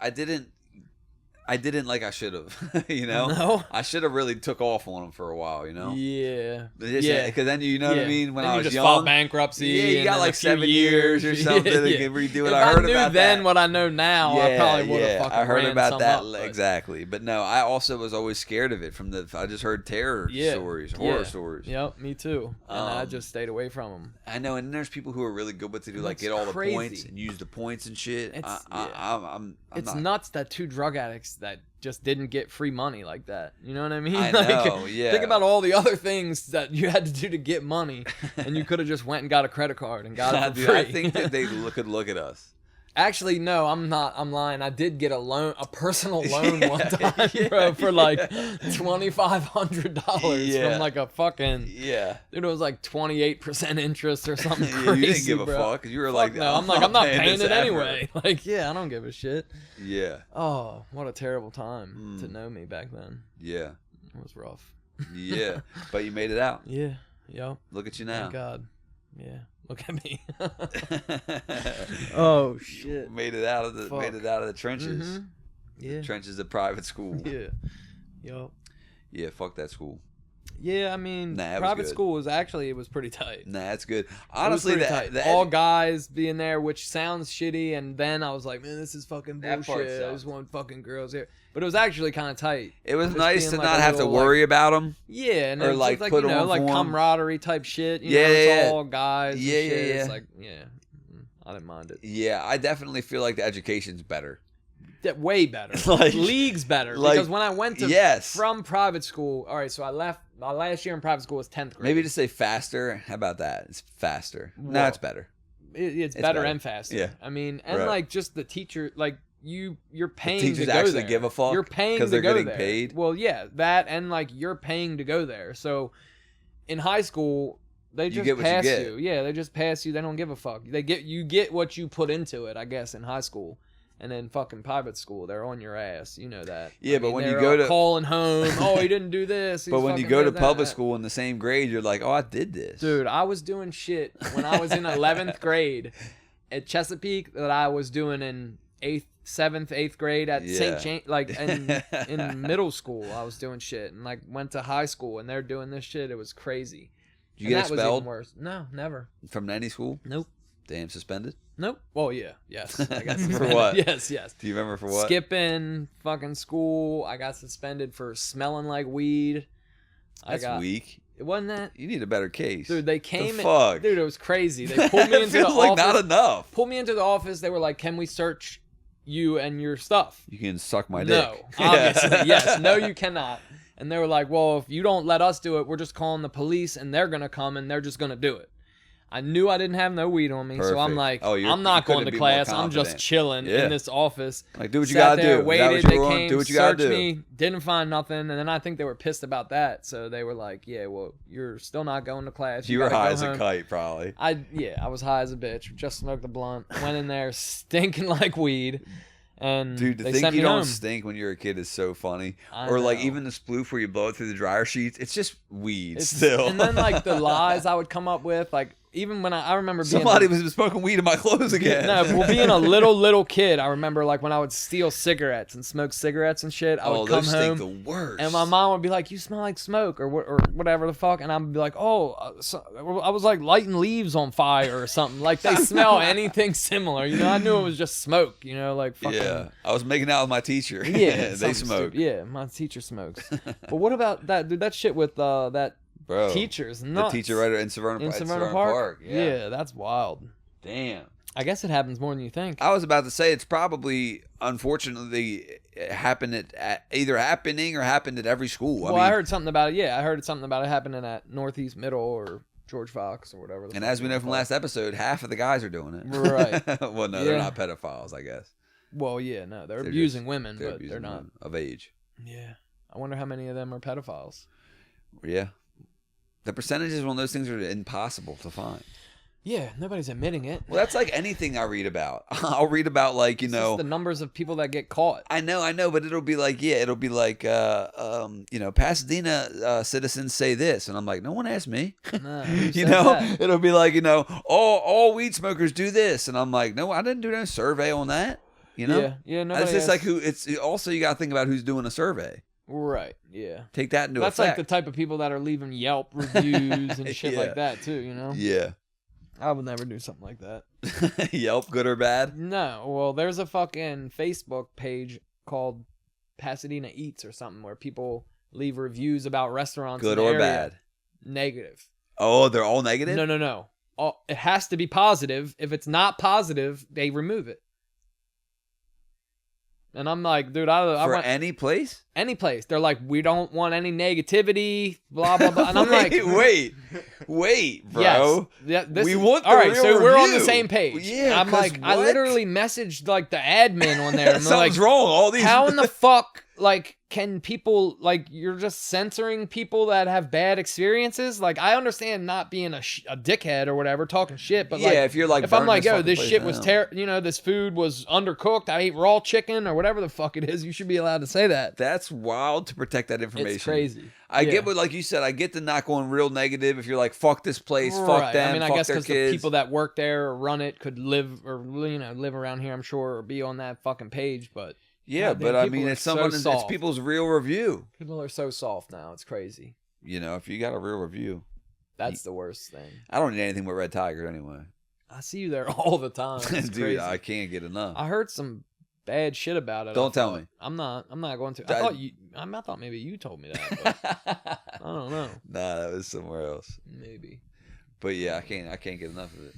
I should have. You know? No? I should have really took off on them for a while, you know? Yeah. Because then you know what I mean? When then I was just young. filed bankruptcy. Yeah, you got like 7 years or something to redo it. If I heard knew about then that. what I know now, I probably would have fucking I heard ran about some that up, exactly. But no, I also was always scared of it I just heard terror stories, horror stories. Yep, me too. And I just stayed away from them. I know, and there's people who are really good with it, who like get all the points and use the points and shit. It's nuts that two drug addicts that just didn't get free money like that. You know what I mean? I like, know, yeah. Think about all the other things that you had to do to get money, and you could have just went and got a credit card and got it for free. I think that they could look at us. Actually, no, I'm not. I'm lying. I did get a personal loan one time, bro, for like $2,500 from like a fucking Dude, it was like 28% interest or something crazy. You didn't give a bro. fuck. You were like, no, I'm not paying it anyway. Like, yeah, I don't give a shit. Yeah. Oh, what a terrible time to know me back then. Yeah. It was rough. Yeah, but you made it out. Yeah. Yep. Look at you now. Thank God. Yeah. Look at me. Oh shit. Made it out of the trenches. Mm-hmm. Yeah. The trenches of private school. Yeah. Yup. Yeah, fuck that school. Yeah, I mean, private school was pretty tight. Nah, that's good. Honestly, all guys being there, which sounds shitty, and then I was like, man, this is fucking That part bullshit. There's one fucking girls here, but it was actually kind of tight. It was Just nice to being, not have to worry about them. Yeah, and or it's like like put you know, on like form. camaraderie type shit. You know, it's all guys. And shit. It's like, I didn't mind it. Yeah, I definitely feel like the education's better. Way better. Like, leagues better. Like, because when I went to from private school, all right, so I left my last year in private school was 10th grade. Maybe just say faster. How about that? It's faster. No, it's better. It's better and faster. Yeah. I mean, and like just the teacher, like you're paying the teachers to go actually there. give a fuck. You're paying because they're to go getting there. paid. Well, yeah, that and like you're paying to go there. So in high school, they just pass you. Yeah, they just pass you. They don't give a fuck. You get what you put into it, I guess, in high school. And then fucking private school, they're on your ass. You know that. Yeah, but when you go to calling home, oh, he didn't do this. But when you go to public school in the same grade, you're like, oh, I did this. Dude, I was doing shit when I was in 11th grade at Chesapeake that I was doing in 7th, 8th grade at St. James. Like in middle school, I was doing shit, and like went to high school, and they're doing this shit. It was crazy. Did you get expelled? Was even worse. No, never. From any school? Nope. Damn, suspended? Nope. Well, yeah. Yes. I got For suspended. what? Yes. Do you remember for what? Skipping fucking school. I got suspended for smelling like weed. That's weak. It wasn't that. You need a better case. Dude, they came. Fuck? Dude, it was crazy. They pulled me into the office. Like not enough. Pulled me into the office. They were like, "Can we search you and your stuff?" You can suck my dick. No, obviously, yes. No, you cannot. And they were like, "Well, if you don't let us do it, we're just calling the police, and they're gonna come, and they're just gonna do it." I knew I didn't have no weed on me, so I'm like, I'm not going to class. I'm just chilling in this office. Like, do what you gotta do. Waited. They came, do what you gotta do. Me, didn't find nothing, and then I think they were pissed about that. So they were like, "Yeah, well, you're still not going to class. You were high as a kite, probably." I was high as a bitch. Just smoked a blunt. Went in there stinking like weed. And dude, to think you don't stink when you're a kid is so funny. Or like even the sploof where you blow it through the dryer sheets, it's just weed still. And then like the lies I would come up with, like even when I remember being somebody was smoking weed in my clothes again. No, well, being a little kid, I remember like when I would steal cigarettes and smoke cigarettes and shit. I would come home, stink the worst. And my mom would be like, "You smell like smoke," or whatever the fuck, and I'd be like, "Oh, I was like lighting leaves on fire or something." Like they smell anything similar, you know. I knew it was just smoke, you know, like fucking. Yeah, I was making out with my teacher. Yeah, they smoke. Yeah, my teacher smokes. But what about that, dude? That shit with that. Bro, teachers, nuts. The teacher right in Severna Park. Yeah, that's wild. Damn. I guess it happens more than you think. I was about to say it's probably, unfortunately, happened at either happening or happened at every school. Well, I heard something about it. Yeah, I heard something about it happening at Northeast Middle or George Fox or whatever. And as we know from last episode, half of the guys are doing it. Right. Well, no, they're not pedophiles, I guess. Well, yeah, no, they're abusing women, but they're not of age. Yeah, I wonder how many of them are pedophiles. Yeah. The percentages on those things are impossible to find. Yeah, nobody's admitting it. Well, that's like anything I read about. I'll read about like, it's just the numbers of people that get caught. I know, but it'll be like, Pasadena citizens say this, and I'm like, no one asked me. No, it'll be like, all weed smokers do this, and I'm like, no, I didn't do no survey on that. You know, yeah, it's just like who. It's also you got to think about who's doing a survey. Right, yeah. Take that into effect. That's like the type of people that are leaving Yelp reviews and shit like that, too, you know? Yeah. I would never do something like that. Yelp, good or bad? No. Well, there's a fucking Facebook page called Pasadena Eats or something where people leave reviews about restaurants. Good in the or area. bad? Negative. Oh, they're all negative? No. It has to be positive. If it's not positive, they remove it. And I'm like, dude, I for want any place? Any place. They're like, we don't want any negativity, blah, blah, blah. And I'm like, wait, bro. Yes. Yeah, we want the all right, real so review. we're on the same page. Yeah, I'm like, what? I literally messaged like the admin on there. And Something's like, wrong. All these. How in the fuck, like, can people, like, you're just censoring people that have bad experiences? Like, I understand not being a dickhead or whatever, talking shit, but like, if you're like, if I'm like, yo, this shit was this food was undercooked, I ate raw chicken or whatever the fuck it is, you should be allowed to say that. That's wild to protect that information. It's crazy. I get what, like you said, I get the not going real negative if you're like, fuck this place, fuck them, I mean, I fuck guess their because kids. the people that work there or run it could live around here, I'm sure, or be on that fucking page, but. Yeah, but I mean, it's it's people's real review. People are so soft now. It's crazy. If you got a real review. That's the worst thing. I don't need anything but Red Tiger anyway. I see you there all the time. It's Dude, crazy. I can't get enough. I heard some bad shit about it. Don't tell me. I'm not going to. I thought maybe you told me that, but I don't know. Nah, that was somewhere else. Maybe. But yeah, I can't get enough of it.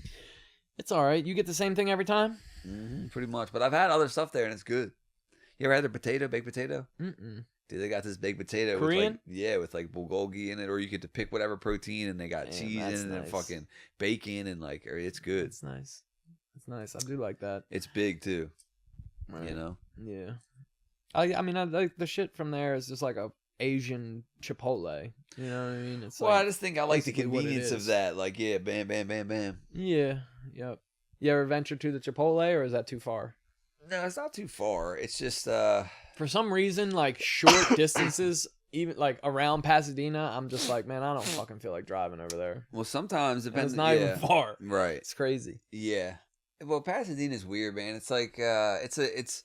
It's all right. You get the same thing every time? Mm-hmm, pretty much. But I've had other stuff there, and it's good. You ever had their baked potato? Mm-mm. Dude, they got this baked potato Korean? with like bulgogi in it, or you get to pick whatever protein, and they got cheese in it and fucking bacon, and like it's good. It's nice. It's nice. I do like that. It's big too. Right. Yeah. I mean, I like the shit from there is just like a Asian Chipotle. You know what I mean? It's I just think I like the convenience of that. Like, yeah, bam, bam, bam, bam. Yeah. Yep. You ever venture to the Chipotle, or is that too far? No, it's not too far. It's just for some reason, like short distances, even like around Pasadena, I'm just like, man, I don't fucking feel like driving over there. Well, sometimes depends. It's not even far, right? It's crazy. Yeah. Well, Pasadena's weird, man. It's like it's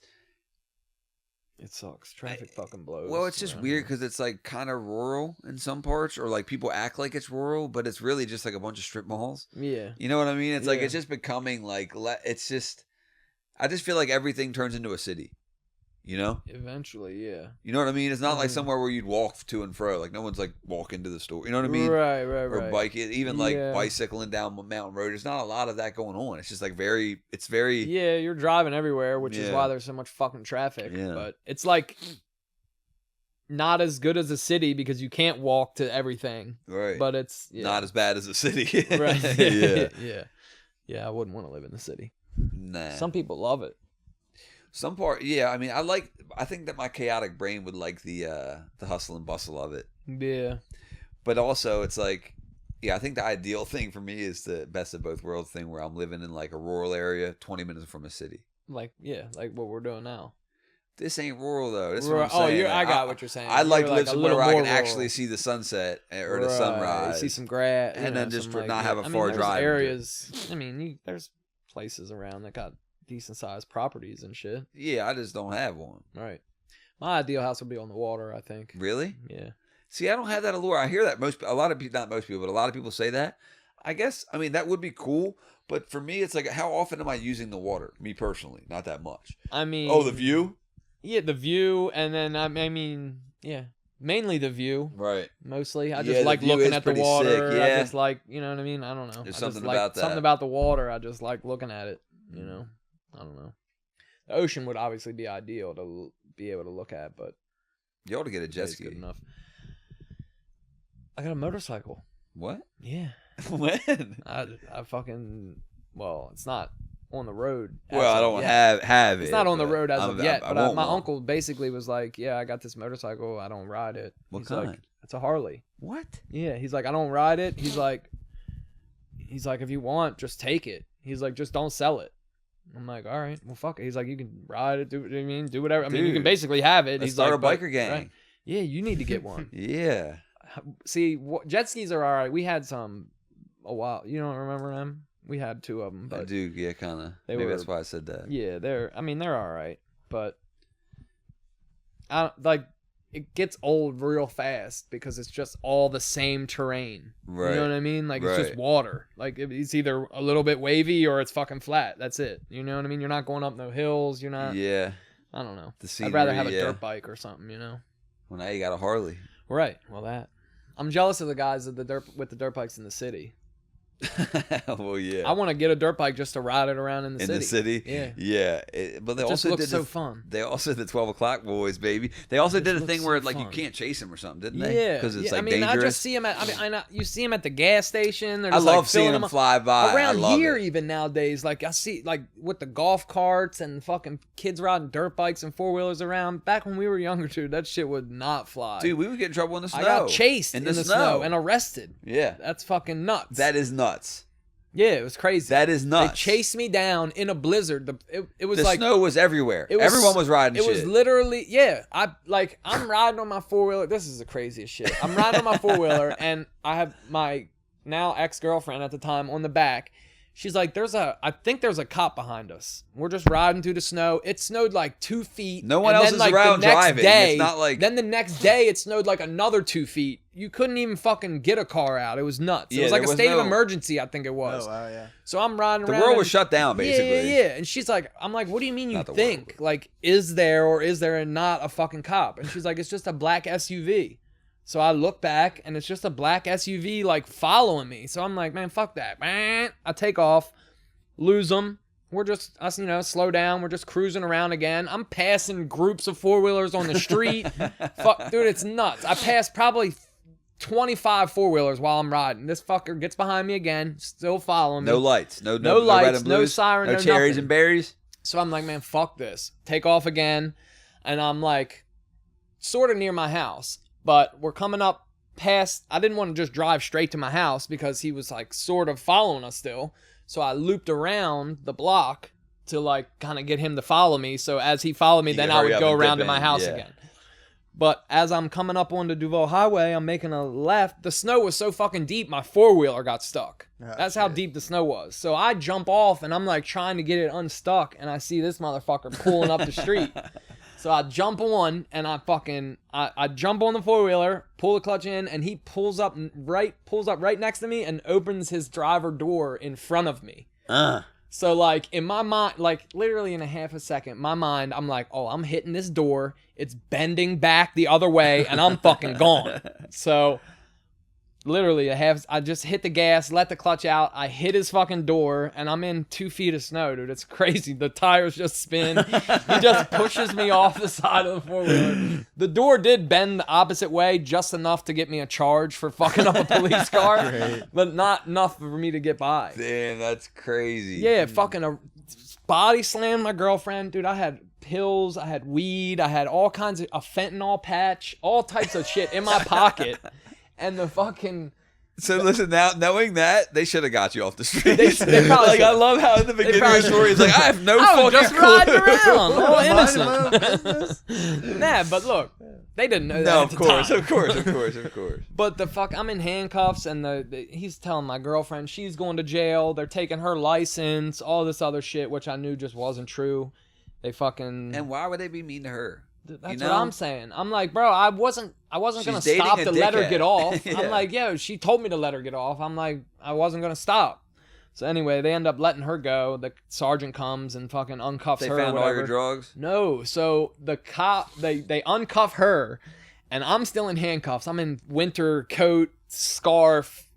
It sucks. Traffic fucking blows. Well, it's just weird because it's like kind of rural in some parts, or like people act like it's rural, but it's really just like a bunch of strip malls. Yeah. You know what I mean? It's like it's just becoming like it's just. I just feel like everything turns into a city. You know? Eventually, yeah. You know what I mean? It's not like somewhere where you'd walk to and fro. Like no one's like walking to the store. You know what I mean? Right. Or biking, even like bicycling down Mountain Road. There's not a lot of that going on. It's just like it's very. Yeah, you're driving everywhere, which is why there's so much fucking traffic. Yeah. But it's like not as good as a city because you can't walk to everything. Right. But it's not as bad as a city. Right. Yeah. Yeah, I wouldn't want to live in the city. Nah. Some people love it. Some part, I mean, I think that my chaotic brain would like the hustle and bustle of it. Yeah. But also, it's like, I think the ideal thing for me is the best of both worlds thing where I'm living in like a rural area, 20 minutes from a city. Like what we're doing now. This ain't rural though. This is what I'm saying. I got what you're saying. I'd like to live somewhere where I can actually see the sunset or the sunrise. See some grass. And then just like, not have a far drive. Areas, I mean, there's places around that got decent sized properties and shit. Yeah, I just don't have one. Right. My ideal house would be on the water, I think. Really? Yeah. See, I don't have that allure. I hear that a lot of people, not most people, but a lot of people say that. I guess, I mean, that would be cool. But for me, it's like, how often am I using the water? Me personally, not that much. I mean. Oh, the view? Yeah, the view. And then, I mean, yeah. Mainly the view. Right. Mostly. I just like looking at the water. Sick, yeah. I just like, you know what I mean? I don't know. There's something about that. Something about the water. I just like looking at it, you know? I don't know. The ocean would obviously be ideal to be able to look at, but you ought to get a jet ski. Good enough. I got a motorcycle. What? Yeah. When? I fucking it's not on the road. Well, I don't have it. It's not on the road as of yet. But my one. uncle basically was like, "Yeah, I got this motorcycle. I don't ride it." What kind? Like, it's a Harley. What? Yeah. He's like, I don't ride it. He's like, if you want, just take it. He's like, just don't sell it. I'm like, all right, well, fuck it. He's like, you can ride it, do what I mean, do whatever. I mean, you can basically have it. Let's He's start like, a biker gang. Right? Yeah, you need to get one. Yeah. See, jet skis are all right. We had some a while. You don't remember them? We had two of them. But I do, yeah, kind of. Maybe that's why I said that. Yeah, they're all right, but it gets old real fast because it's just all the same terrain. Right. You know what I mean? Like, it's just water. Like, it's either a little bit wavy or it's fucking flat. That's it. You know what I mean? You're not going up no hills. You're not. Yeah. I don't know. Scenery, I'd rather have a dirt bike or something, you know? Well, now you got a Harley. Right. Well, I'm jealous of the guys with the dirt bikes in the city. Well, yeah. I want to get a dirt bike just to ride it around in the city. In the city? Yeah. Yeah. But they also looks so fun. They also did 12 o'clock boys, baby. They also did a thing where like you can't chase them or something, didn't they? Yeah. Because it's like dangerous. I just see them you see them at the gas station. I love seeing them fly by. Around here even nowadays, like I see like with the golf carts and fucking kids riding dirt bikes and four-wheelers around. Back when we were younger, dude, that shit would not fly. Dude, we would get in trouble in the snow. I got chased in the snow and arrested. Yeah. That's fucking nuts. That is nuts. Yeah, it was crazy. That is nuts. They chased me down in a blizzard. It was the like snow was everywhere. Everyone was riding. It was literally I'm riding on my four-wheeler. This is the craziest shit. I'm riding on my four-wheeler and I have my now ex-girlfriend at the time on the back. She's like, I think there's a cop behind us. We're just riding through the snow. It snowed like 2 feet. No one else is around driving. It's not like. Then the next day, it snowed like another 2 feet. You couldn't even fucking get a car out. It was nuts. It was like a state of emergency, I think it was. Oh, wow, yeah. So I'm riding around. The world was shut down, basically. Yeah. And she's like, I'm like, what do you mean you think? Like, is there or is there not a fucking cop? And she's like, it's just a black SUV. So I look back, and it's just a black SUV, like, following me. So I'm like, man, fuck that. I take off, lose them. We're just, slow down. We're just cruising around again. I'm passing groups of four-wheelers on the street. Fuck, dude, it's nuts. I passed probably 25 four-wheelers while I'm riding. This fucker gets behind me again, still following me. No lights. No lights, red and blues, no siren, no cherries nothing. and berries. So I'm like, man, fuck this. Take off again. And I'm like, sort of near my house. But we're coming up past, I didn't want to just drive straight to my house because he was like sort of following us still. So I looped around the block to like kind of get him to follow me. So as he followed me, then I would go around to my house again. But as I'm coming up on the Duval Highway, I'm making a left. The snow was so fucking deep, my four-wheeler got stuck. That's how deep the snow was. So I jump off and I'm like trying to get it unstuck. And I see this motherfucker pulling up the street. So I jump on, and I jump on the 4-wheeler, pull the clutch in, and he pulls up right next to me and opens his driver door in front of me. So, like, in my mind, like, literally in a half a second, my mind, I'm like, oh, I'm hitting this door. It's bending back the other way, and I'm fucking gone. So, literally, I just hit the gas, let the clutch out. I hit his fucking door, and I'm in 2 feet of snow, dude. It's crazy. The tires just spin. He just pushes me off the side of the 4-wheeler. The door did bend the opposite way just enough to get me a charge for fucking up a police car, but not enough for me to get by. Damn, that's crazy. Yeah, fucking a body slammed my girlfriend. Dude, I had pills, I had weed, I had all kinds of a fentanyl patch, all types of shit in my pocket. And the fucking... So listen, now knowing that, they should have got you off the street. They probably like, I love how in the beginning of the story, it's like, I have no fucking just clue. riding around, all innocent. Nah, but look, they didn't know that. No, at of the course. time. But the fuck, I'm in handcuffs, and he's telling my girlfriend she's going to jail. They're taking her license, all this other shit, which I knew just wasn't true. They fucking... And why would they be mean to her? That's what I'm saying. I'm like, bro, I wasn't gonna stop to let her get off. Yeah. I'm like, yo, she told me to let her get off. I'm like, I wasn't gonna stop. So anyway, they end up letting her go. The sergeant comes and fucking uncuffs her. They found all your drugs? No. So the cop, they uncuff her, and I'm still in handcuffs. I'm in winter coat, scarf,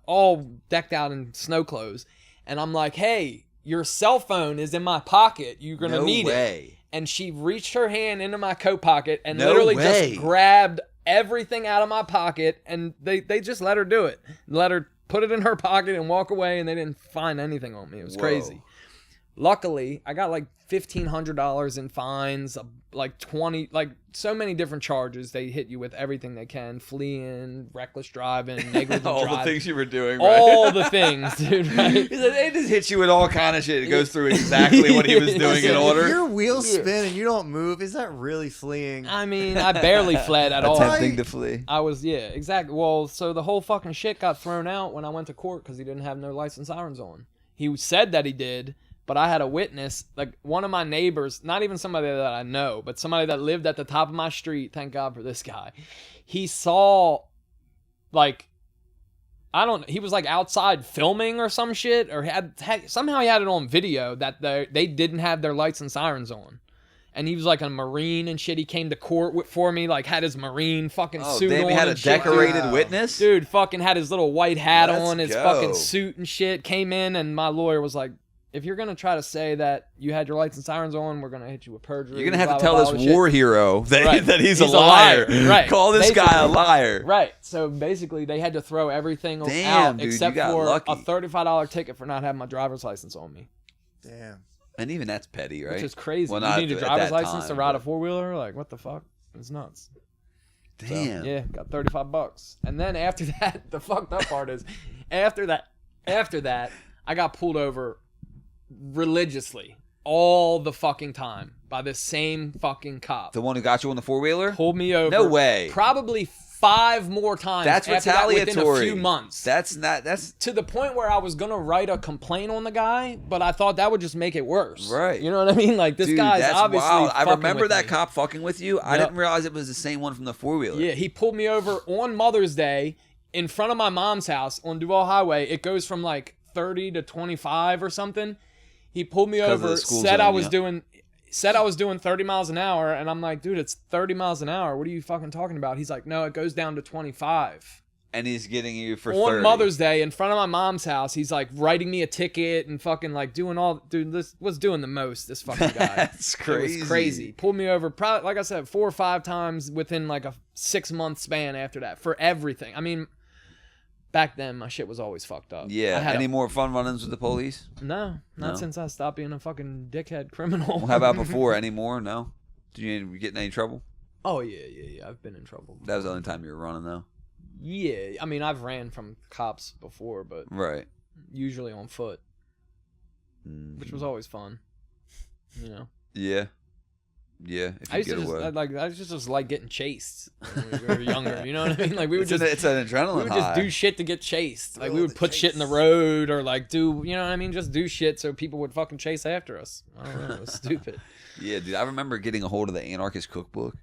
all decked out in snow clothes. And I'm like, hey, your cell phone is in my pocket. You're gonna need it. And she reached her hand into my coat pocket and just grabbed everything out of my pocket, and they just let her do it. Let her put it in her pocket and walk away, and they didn't find anything on me. It was crazy. Luckily, I got like $1,500 in fines, like 20, like so many different charges. They hit you with everything they can: fleeing, reckless driving, negligent driving. All the things you were doing, right? All the things, dude, right? They just hit you with all kind of shit. It goes through exactly what he was doing in order. If your wheels spin and you don't move, is that really fleeing? I mean, I barely fled at all. Attempting to flee. I was, exactly. Well, so the whole fucking shit got thrown out when I went to court because he didn't have no license sirens on. He said that he did. But I had a witness, like one of my neighbors, not even somebody that I know, but somebody that lived at the top of my street. Thank God for this guy. He saw, like, he was like outside filming or some shit, or somehow he had it on video that they didn't have their lights and sirens on. And he was like a Marine and shit. He came to court for me, like had his Marine fucking suit on. He had a decorated witness? Dude, fucking had his little white hat on, his fucking suit and shit. Came in, and my lawyer was like, if you're going to try to say that you had your lights and sirens on, we're going to hit you with perjury. You're going to have to tell this war hero that he's a liar. Right. Call this guy a liar. Right. So basically, they had to throw everything out except for a $35 ticket for not having my driver's license on me. Damn. And even that's petty, right? Which is crazy. Well, you need a driver's license to ride a 4-wheeler? Like, what the fuck? It's nuts. Damn. So, got $35. And then after that, the fucked up part is, after that, I got pulled over religiously all the fucking time by the same fucking cop. The one who got you on the 4-wheeler? Pulled me over. No way. Probably 5 more times. That's retaliatory. Within a few months. That's to the point where I was gonna write a complaint on the guy, but I thought that would just make it worse. Right. You know what I mean? Like this guy's obviously wild. I remember with that me. cop fucking with you. I didn't realize it was the same one from the 4-wheeler. Yeah, he pulled me over on Mother's Day in front of my mom's house on Duval Highway. It goes from like 30 to 25 or something. He pulled me over, said I was doing 30 miles an hour, and I'm like, dude, it's 30 miles an hour. What are you fucking talking about? He's like, no, it goes down to 25. And he's getting you for on 30. Mother's Day in front of my mom's house. He's like writing me a ticket and fucking like doing all. Dude, this was doing the most. This fucking guy. That's crazy. It was crazy. Pulled me over, probably like I said, 4 or 5 times within like a 6-month span after that for everything. I mean. Back then, my shit was always fucked up. Yeah. Any more fun run-ins with the police? No, not since I stopped being a fucking dickhead criminal. Well, how about before? Any more? No? Did you get in any trouble? Oh, yeah. I've been in trouble before. That was the only time you were running, though? Yeah. I mean, I've ran from cops before, but right. Usually on foot, which was always fun. You know? Yeah. Yeah, if I you used get to away. I just like getting chased when we were younger. You know what I mean? Like we would It's an adrenaline we would high. just do shit to get chased. Like we Oh, would the put shit in the chase. road or like do, you know what I mean? Just do shit so people would fucking chase after us. I don't know. It was stupid. Yeah, dude. I remember getting a hold of the Anarchist Cookbook.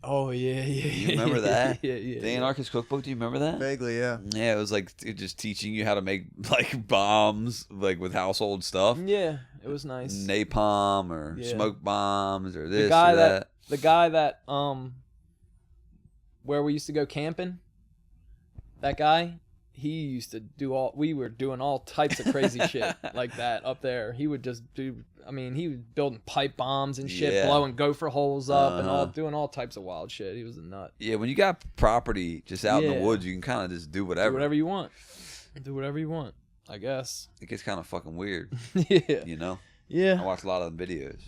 Oh yeah. You remember that? Yeah. The Anarchist Cookbook. Do you remember that? Vaguely, yeah. Yeah, it was like just teaching you how to make like bombs, like with household stuff. Yeah, it was nice. Napalm or Yeah. smoke bombs or this guy or that. The guy that where we used to go camping, that guy, he used to do we were doing all types of crazy shit like that up there. He would just do, I mean, he was building pipe bombs and shit, Yeah. blowing gopher holes up and all, Uh-huh. doing all types of wild shit. He was a nut. Yeah, when you got property just out in the Yeah. woods, you can kind of just do whatever. Do whatever you want. Do whatever you want, I guess. It gets kind of fucking weird, Yeah. you know? I Yeah. watch a lot of them videos.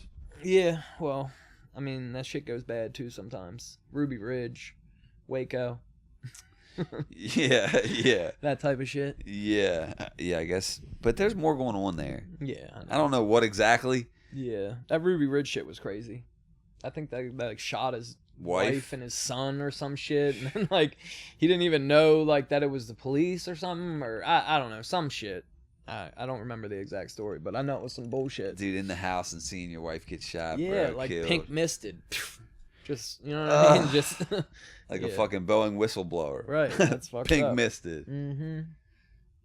Yeah. Well, I mean, that shit goes bad too sometimes. Ruby Ridge, Waco, Yeah. that type of shit. Yeah, I guess. But there's more going on there. Yeah. I know. I don't know what exactly. Yeah, that Ruby Ridge shit was crazy. I think that like shot his wife and his son or some shit, and then like he didn't even know like that it was the police or something, or I don't know, some shit. I don't remember the exact story, but I know it was some bullshit. Dude, in the house and seeing your wife get shot, Yeah, bro, like killed. pink misted. Just, you know what I mean? Just Like a yeah. fucking Boeing whistleblower. Right, that's fucked Pink up. misted. Mm-hmm.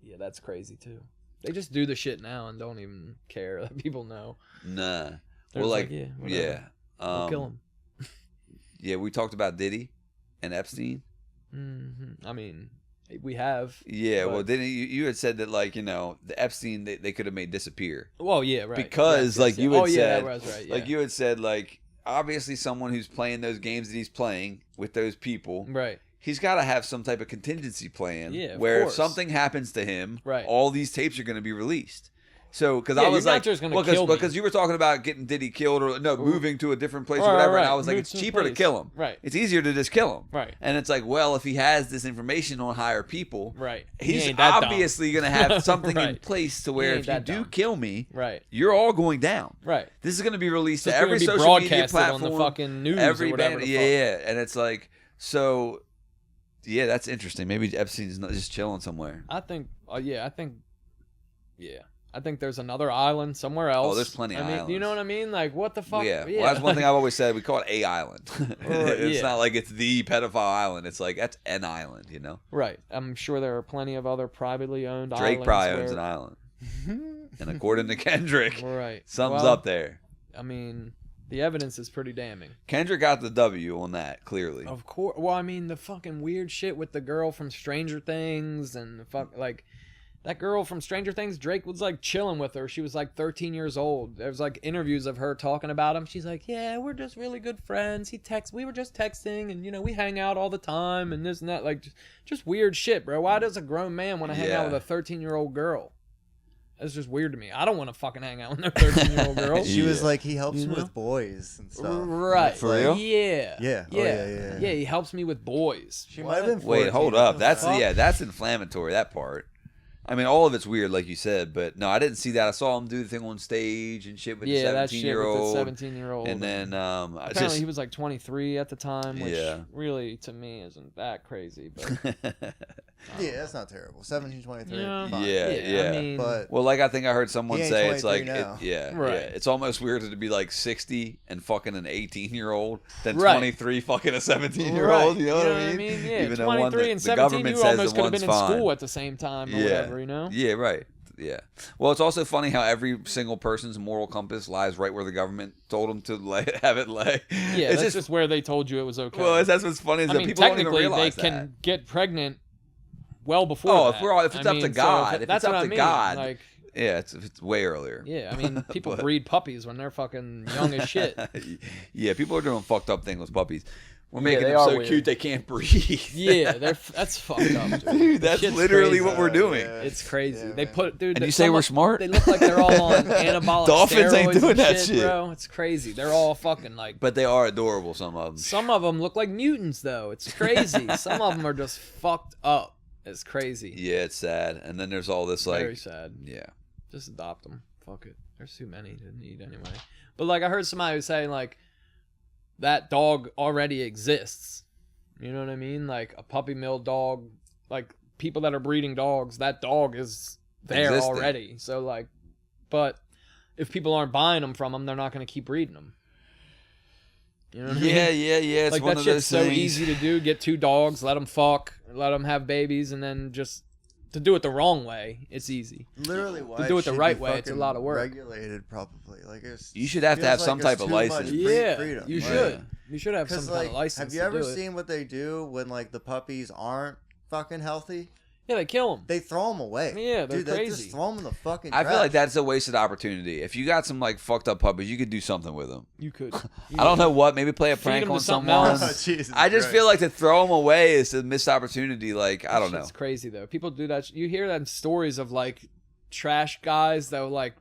Yeah, that's crazy too. They just do the shit now and don't even care that people know. Nah. They're Well, like, yeah, whatever. yeah. We'll kill him. Yeah, we talked about Diddy and Epstein. Mm-hmm. I mean, we have. Yeah, but- well, didn't you had said that, like, you know, the Epstein they could have made disappear. Well, yeah, right. Because, Yes, like, yes, you yes. had said, that was right. Yeah. like, you had said, like, obviously someone who's playing those games that he's playing with those people, right. he's got to have some type of contingency plan Yeah, of where course. if something happens to him, Right. all these tapes are going to be released. So, because Yeah, I was you're not like, just gonna well, kill me. because you were talking about getting Diddy killed or no, moving to a different place Right, or whatever, right, and I was like, move it's to a cheaper to place. kill him. Right. It's easier to just kill him. Right. And it's like, well, if he has this information on higher people, Right. He he's ain't that dumb. obviously going to have something in Right. place to He where ain't if you that do dumb. kill me, Right. you're all going down. Right. This is going to be released So to it's every gonna be social media broadcasted platform, on the fucking news every or whatever band, the yeah, fuck. and it's like, so, yeah, that's interesting. Maybe Epstein's not just chilling somewhere. I think. I think there's another island somewhere else. Oh, there's plenty of You islands. know what I mean? Like, what the fuck? Yeah. Well, that's one thing I've always said. We call it a island. It's yeah. not like it's the pedophile island. It's like that's an island, you know. Right. I'm sure there are plenty of other privately owned Drake islands. probably owns an where- island, and according to Kendrick, Right. something's Well, up there. I mean, the evidence is pretty damning. Kendrick got the W on that clearly. Of course. Well, I mean, the fucking weird shit with the girl from Stranger Things and the fuck, like, that girl from Stranger Things, Drake was like chilling with her. She was like 13 years old. There was like interviews of her talking about him. She's like, yeah, we're just really good friends. We were just texting and, you know, we hang out all the time and this and that. Like, just weird shit, bro. Why does a grown man want to hang out Yeah. with a 13-year-old girl? That's just weird to me. I don't want to fucking hang out with no 13-year-old girl. She was Yeah. like, he helps You me know? with boys and stuff. Right. For real? Yeah. Yeah. Oh, yeah. Yeah, he helps me with boys. She might have been Wait, 14. hold up. What the That's fuck? that's inflammatory. That part. I mean, all of it's weird, like you said, but no, I didn't see that. I saw him do the thing on stage and shit with Yeah, the that shit with 17-year-old. the 17-year-old. And then apparently just he was like 23 at the time, which Yeah. really to me isn't that crazy. But Yeah, that's not terrible. 17, 23. Yeah. fine. Yeah. I mean, But Well, like I think I heard someone He ain't say it's like 23 now. yeah, Right. it's almost weird to be like 60 and fucking an 18-year-old than Right. 23 fucking a 17-year-old. right, You know what I mean? Yeah, Even though 23 one that and the 17, government you says almost the could have been in one's school fine. at the same time or Yeah. whatever, you know? Yeah, right. Yeah. Well, it's also funny how every single person's moral compass lies right where the government told them to have it lay. Yeah, it's that's just where they told you it was okay. well, that's what's funny is I that mean, people don't even technically, they realize can that. get pregnant well before Oh, that. if it's I up mean, to so God, if that's it's up what to I mean. God. Like, Yeah, it's way earlier. yeah, I mean, people But- breed puppies when they're fucking young as shit. Yeah, people are doing fucked up things with puppies. We're Yeah, making they them are so weird. cute they can't breathe. Yeah, that's fucked up, dude. Dude, that's Shit's literally crazy. what we're doing. Yeah. It's crazy. Yeah, They man. put dude. And you say we're smart? They look like they're all on anabolic Dolphins ain't steroids doing and that shit, shit. bro. It's crazy. They're all fucking like. But they are adorable, some of them. Some of them look like mutants, though. It's crazy. Some of them are just fucked up. It's crazy. Yeah, it's sad. And then there's all this like, Very sad. yeah, Just adopt them. Fuck it. There's too many to need anyway. But like I heard somebody was saying like, that dog already exists. You know what I mean? Like a puppy mill dog, like people that are breeding dogs, that dog is there already. So like, but if people aren't buying them from them, they're not going to keep breeding them. You know what I mean? Yeah. It's like one that of shit's those so things. easy to do. Get 2 dogs, let them fuck, let them have babies, and then just to do it the wrong way, it's easy. Literally, why to do it the right way, it's a lot of work. Regulated, probably. Like you should have to have some type of license. Yeah, freedom. you should. You should have some like, kind of license. Have you ever seen what they do when like the puppies aren't fucking healthy? Yeah, they kill them. They throw them away. Yeah, they're Dude, crazy. They just throw them in the fucking I trash. feel like that's a wasted opportunity. If you got some like fucked up puppies, you could do something with them. You could. I don't know what. Maybe play a prank them on to something someone. else. Oh, Jesus I just Christ. feel like to throw them away is a missed opportunity. Like I don't know. It's crazy though. People do that. You hear that in stories of like trash guys that will like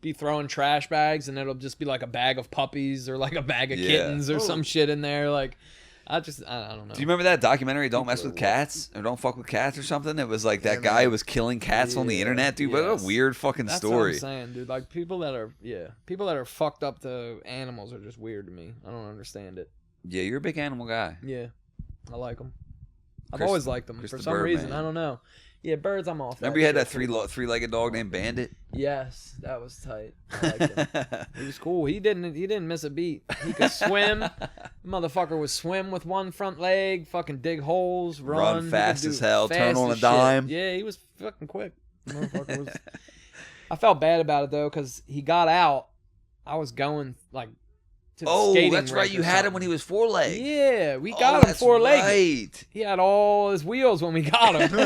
be throwing trash bags and it'll just be like a bag of puppies or like a bag of kittens or some shit in there. Like I don't know. Do you remember that documentary, Don't Mess with Cats? Or Don't Fuck with Cats or something? It was like that guy who was killing cats on the internet, dude. What a weird fucking That's story. What I'm saying, dude. Like people that are fucked up to animals are just weird to me. I don't understand it. Yeah, you're a big animal guy. Yeah, I like them. I've always liked them for some reason. I don't know. Yeah, birds, I'm off. Remember you had that three-legged dog named Bandit? Yes, that was tight. I liked him. He was cool. He didn't miss a beat. He could swim. Motherfucker would swim with one front leg, fucking dig holes, run fast as hell, turn fast on a as dime. shit. Yeah, he was fucking quick. Motherfucker was. I felt bad about it though, because he got out. I was going like to the skating that's right. rink You or had him something. when he was 4-legged. Yeah, we got him that's 4-legged. Right. He had all his wheels when we got him.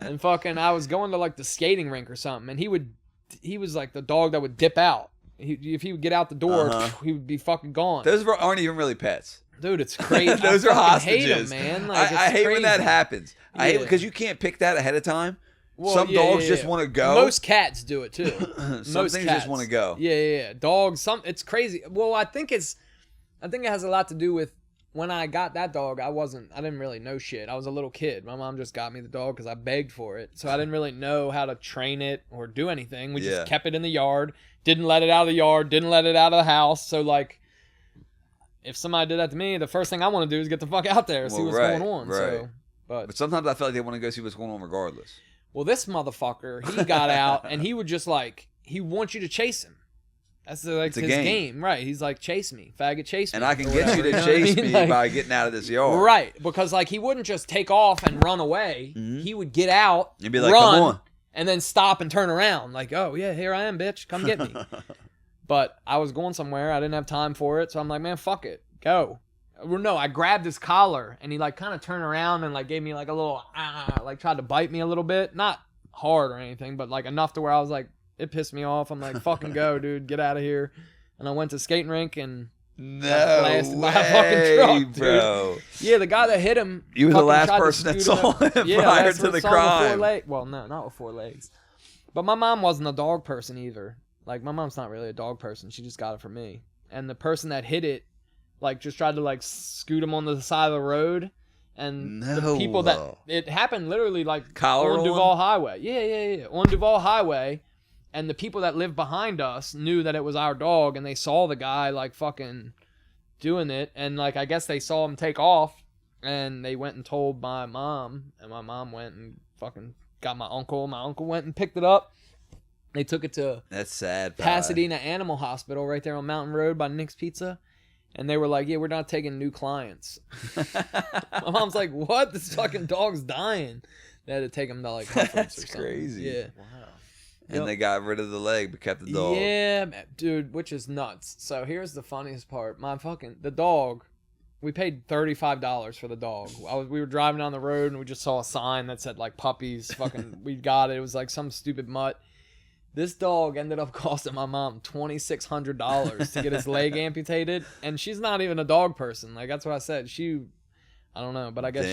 And fucking, I was going to like the skating rink or something, and he was like the dog that would dip out. If he would get out the door, he would be fucking gone. Those aren't even really pets. Dude, it's crazy. Those I are fucking hate hostages. him, man. Like, I hate when that crazy. happens. I hate Yeah. because you can't pick that ahead of time. Well, some dogs just want to go. Most cats do it too. Some Most things cats just want to go. Yeah. Dogs. It's crazy. Well, I think it has a lot to do with when I got that dog. I didn't really know shit. I was a little kid. My mom just got me the dog because I begged for it. So I didn't really know how to train it or do anything. We just kept it in the yard. Didn't let it out of the yard. Didn't let it out of the house. So like, if somebody did that to me, the first thing I want to do is get the fuck out there and see what's going on. Right. So, but sometimes I feel like they want to go see what's going on regardless. Well, this motherfucker, he got out and he would just like, he wants you to chase him. That's like his game. Right? He's like, chase me, faggot, chase me. And I can get you to chase me like, by getting out of this yard. Right? Because like he wouldn't just take off and run away. Mm-hmm. He would get out, You'd be like, run, come on, and then stop and turn around. Like, oh yeah, here I am, bitch, come get me. But I was going somewhere. I didn't have time for it, so I'm like, man, fuck it, go. Well, no, I grabbed his collar and he like kind of turned around and like gave me like a little like tried to bite me a little bit, not hard or anything, but like enough to where I was like, it pissed me off. I'm like, fucking go, dude, get out of here. And I went to skating rink and got blasted by a fucking truck, bro. dude. Yeah, the guy that hit him. You were the last tried to person that scoot saw him prior to the crime. Well, no, not with 4 legs. But my mom wasn't a dog person either. Like, my mom's not really a dog person. She just got it from me. And the person that hit it, like, just tried to, like, scoot him on the side of the road. And the people that... It happened literally, like, on Duval Highway. Yeah. On Duval Highway. And the people that lived behind us knew that it was our dog. And they saw the guy, like, fucking doing it. And, like, I guess they saw him take off. And they went and told my mom. And my mom went and fucking got my uncle. My uncle went and picked it up. They took it to That's sad. Pasadena Animal Hospital right there on Mountain Road by Nick's Pizza. And they were like, yeah, we're not taking new clients. My mom's like, what? This fucking dog's dying. They had to take him to like Hufford's or something. Crazy. Yeah. Wow. And they got rid of the leg but kept the dog. Yeah, dude, which is nuts. So here's the funniest part. The dog, we paid $35 for the dog. We were driving down the road and we just saw a sign that said like puppies. Fucking, we got it. It was like some stupid mutt. This dog ended up costing my mom $2,600 to get his leg amputated, and she's not even a dog person. Like that's what I said. I don't know, but I guess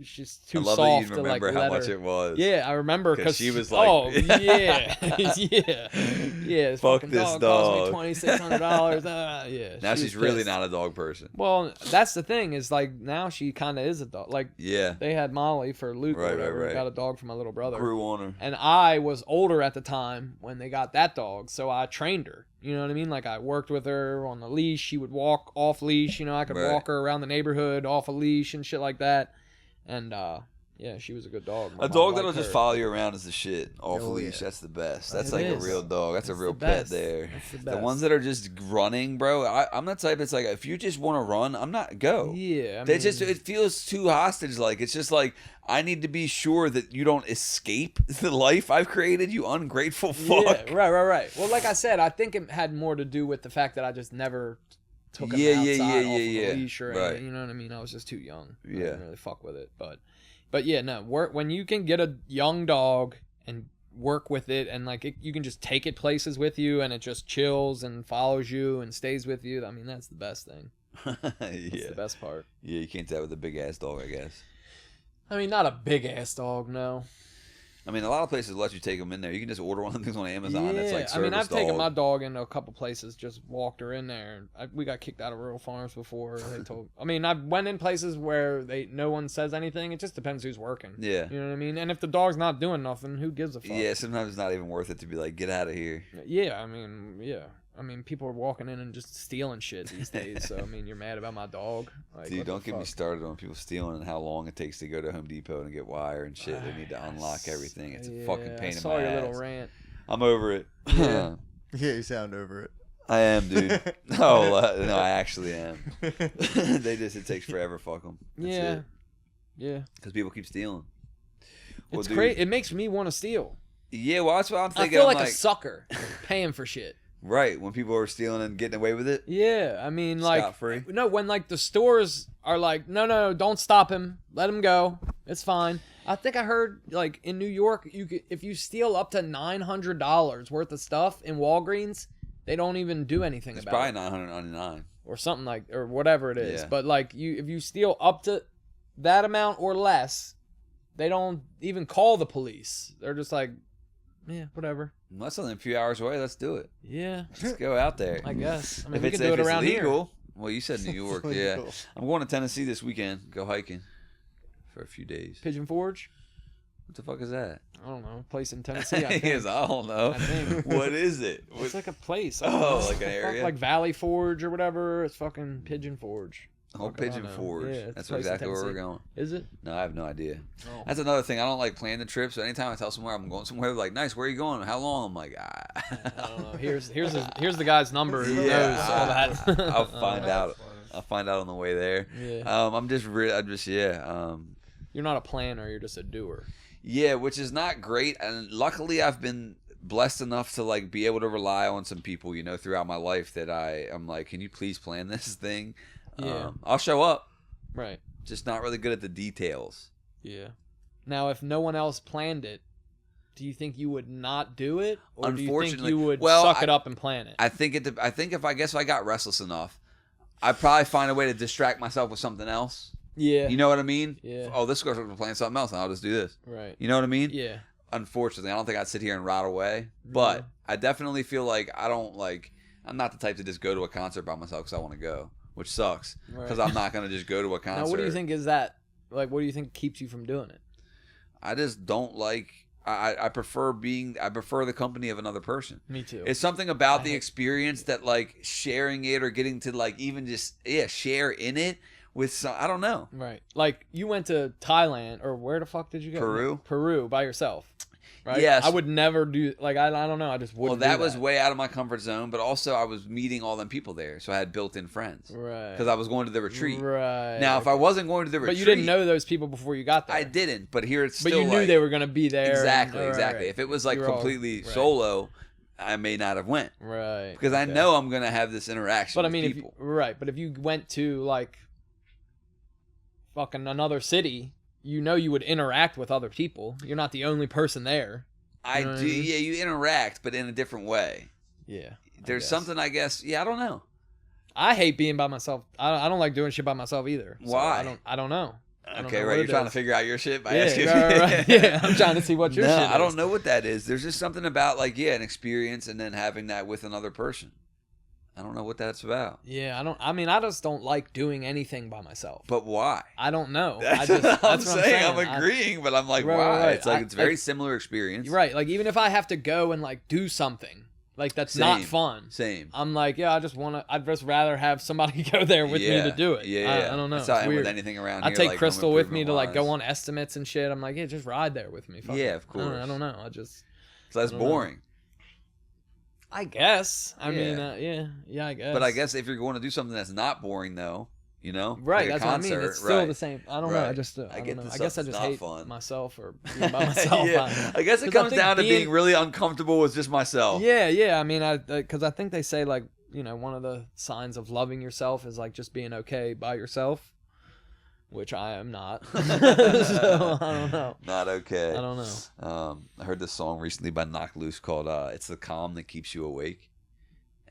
she's too I love soft that you to like remember let how much her. it was. Yeah, I remember because she was like, oh yeah, yeah. Fuck this dog. dog. Cost me $2,600. Yeah. Now she's really pissed. not a dog person. Well, that's the thing is like now she kind of is a dog. Like Yeah. they had Molly for Luke or whatever. Right. Got a dog for my little brother. Grew on her. And I was older at the time when they got that dog, so I trained her. You know what I mean? Like I worked with her on the leash. She would walk off leash. You know, I could walk her around the neighborhood off a leash and shit like that. And yeah, she was a good dog. A dog that'll just follow you around is the shit. Off leash, that's the best. That's like a real dog. That's a real pet there. The ones that are just running, bro. I'm the type that's like, if you just want to run, I'm not go. Yeah, I mean, it feels too hostage like. It's just like, I need to be sure that you don't escape the life I've created, you ungrateful fuck. Yeah, right. Well, like I said, I think it had more to do with the fact that I just never took him outside off the leash or anything. You know what I mean? I was just too young. I didn't really fuck with it, But yeah, no. When you can get a young dog and work with it, and like you can just take it places with you, and it just chills and follows you and stays with you. I mean, that's the best thing. That's the best part. Yeah, you can't do that with a big ass dog, I guess. I mean, not a big ass dog, no. I mean, a lot of places let you take them in there. You can just order one of things on Amazon. Yeah, That's like I mean, I've taken my dog into a couple places, just walked her in there. We got kicked out of rural farms before. I mean, I went in places where no one says anything. It just depends who's working. Yeah. You know what I mean? And if the dog's not doing nothing, who gives a fuck? Yeah, sometimes it's not even worth it to be like, get out of here. Yeah, I mean, people are walking in and just stealing shit these days. So, I mean, you're mad about my dog? Like, dude, don't get me started on people stealing and how long it takes to go to Home Depot and get wire and shit. They need to unlock everything. It's a fucking pain in my ass. I saw your little rant. I'm over it. Yeah, you sound over it. I am, dude. No, I actually am. It takes forever. Fuck them. Yeah. Because people keep stealing. It's crazy. It makes me want to steal. Yeah, well, that's what I'm thinking. I feel like a sucker paying for shit. Right, when people are stealing and getting away with it. Yeah, I mean, like, scot-free. No, when like the stores are like, no, don't stop him, let him go, it's fine. I think I heard like in New York, if you steal up to $900 worth of stuff in Walgreens, they don't even do anything about it. It's probably $999 or something or whatever it is. Yeah. But like if you steal up to that amount or less, they don't even call the police. They're just like, yeah, whatever. Well, that's only a few hours away. Let's do it. Yeah. Let's go out there. I guess. I mean, we can do it around legal, here. Well, you said New York. Yeah. I'm going to Tennessee this weekend. Go hiking for a few days. Pigeon Forge? What the fuck is that? I don't know. A place in Tennessee, I think. I don't know. What is it? It's like a place. Like an area? Like Valley Forge or whatever. It's fucking Pigeon Forge. Pigeon Forge. Yeah, that's exactly where we're going. Is it? No, I have no idea. Oh. That's another thing. I don't like plan the trip. So anytime I tell somewhere I'm going somewhere, they're like, nice, where are you going? How long? I'm like, I don't know. Here's the guy's number who knows all that. I'll find out. I'll find out on the way there. Yeah. You're not a planner. You're just a doer. Yeah, which is not great. And luckily, I've been blessed enough to like be able to rely on some people, throughout my life that I'm like, can you please plan this thing? Yeah. I'll show up. Right. Just not really good at the details. Yeah. Now, if no one else planned it, do you think you would not do it? Or Unfortunately, do you think you would suck it up and plan it? I think if I got restless enough, I'd probably find a way to distract myself with something else. Yeah. You know what I mean? Yeah. Oh, this girl's playing something else, and I'll just do this. Right. You know what I mean? Yeah. Unfortunately, I don't think I'd sit here and rot away. But I definitely feel like I'm not the type to just go to a concert by myself because I want to go. Which sucks, because I'm not going to just go to a concert. Now, what do you think is that? Like, what do you think keeps you from doing it? I just don't like... I prefer the company of another person. Me too. It's something about the experience that, like, sharing it or getting to, like, even just, share in it with some... I don't know. Right. Like, you went to Thailand, or where the fuck did you go? Peru, by yourself. Right? Yes. I would never do, like, I don't know, I just wouldn't Well, that was way out of my comfort zone, but also I was meeting all them people there, so I had built-in friends. Right. Because I was going to the retreat. Right. Now, if I wasn't going to the retreat... But you didn't know those people before you got there. I didn't, but here it's still But you knew they were going to be there. Exactly. If it was, like, completely solo, I may not have went. Right. Because I know I'm going to have this interaction with people. But if you went to, like, fucking another city, you would interact with other people. You're not the only person there. I do. Yeah, you interact, but in a different way. Yeah. There's something, I guess. Yeah, I don't know. I hate being by myself. I don't like doing shit by myself either. Why? So I don't know. Okay, right. You're trying to figure out your shit by asking. Right. Yeah, I'm trying to see what your shit is. I don't know what that is. There's just something about, like, an experience and then having that with another person. I don't know what that's about. Yeah, I just don't like doing anything by myself. But why? I don't know. That's what I'm saying. I'm agreeing, but I'm like, why? Right. It's like it's a very similar experience. Right. Like, even if I have to go and, like, do something, Like, that's not fun. Same. I'm like, yeah, I'd just rather have somebody go there with me to do it. Yeah. I don't know. That's it's how weird. With anything around I here, take like, Crystal with me to, like, wise. go on estimates and shit. I'm like, yeah, just ride there with me. Fuck it. Of course. I don't know. So that's boring. I guess. I mean, yeah, I guess. But I guess if you're going to do something that's not boring, though, you know, right? like that's concert, what I mean. It's still the same. I don't know. I just, I don't know. I guess I just hate myself or being by myself. I guess it comes down to being really uncomfortable with just myself. Yeah. I mean, because I think they say, like, you know, one of the signs of loving yourself is, like, just being okay by yourself, which I am not. So I don't know. Not okay. I don't know. I heard this song recently by Knock Loose called "It's the Calm That Keeps You Awake."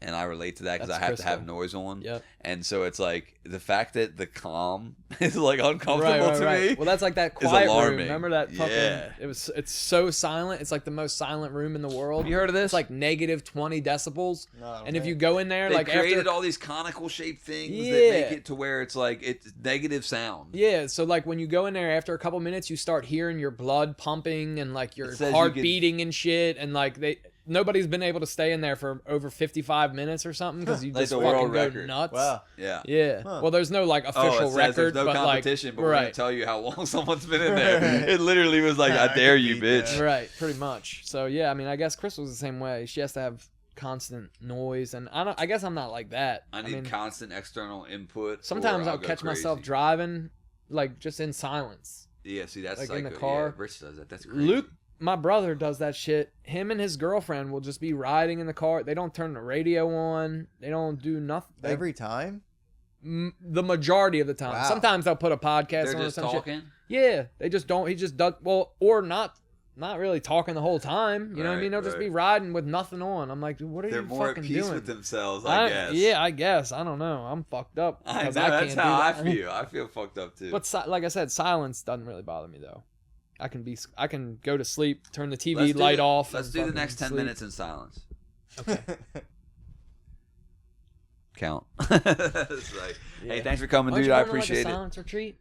And I relate to that because I have to have noise on. Yep. And so it's like the fact that the calm is like uncomfortable to me. Well, that's like that quiet room. Remember that fucking? Yeah. It's so silent. It's like the most silent room in the world. Have you heard of this? It's like negative 20 decibels. No, and if you go in there, they like created all these conical shaped things that make it to where it's like it's negative sound. Yeah. So like when you go in there, after a couple minutes, you start hearing your blood pumping and like your heart beating and shit, and like nobody's been able to stay in there for over 55 minutes or something because you just fucking go nuts. Wow. Yeah. Huh. Well, there's no like official record. There's no but competition, like, but we're gonna tell you how long someone's been in there. It literally was like, I dare you, bitch. Right, pretty much. So yeah, I mean, I guess Crystal's the same way. She has to have constant noise, and I guess I'm not like that. I need constant external input. Sometimes I'll catch myself driving, like just in silence. Yeah, see, that's like psycho. in the car. Yeah, Rich does that. That's crazy. Luke, my brother, does that shit. Him and his girlfriend will just be riding in the car. They don't turn the radio on. They don't do nothing. Every time? The majority of the time. Wow. Sometimes they'll put a podcast They're on just or some talking? shit. Yeah, they just don't. He just does, well, or not really talking the whole time. You know what I mean? They'll just be riding with nothing on. I'm like, what are you fucking doing? They're more at peace with themselves, I guess. Yeah, I guess. I don't know. I'm fucked up. I know, that's how I feel. I feel fucked up too. But like I said, silence doesn't really bother me though. I can go to sleep, turn the TV light off. Let's do the next 10 minutes in silence. Okay. Count. It's like, hey, thanks for coming, dude. I appreciate it. Silence retreat?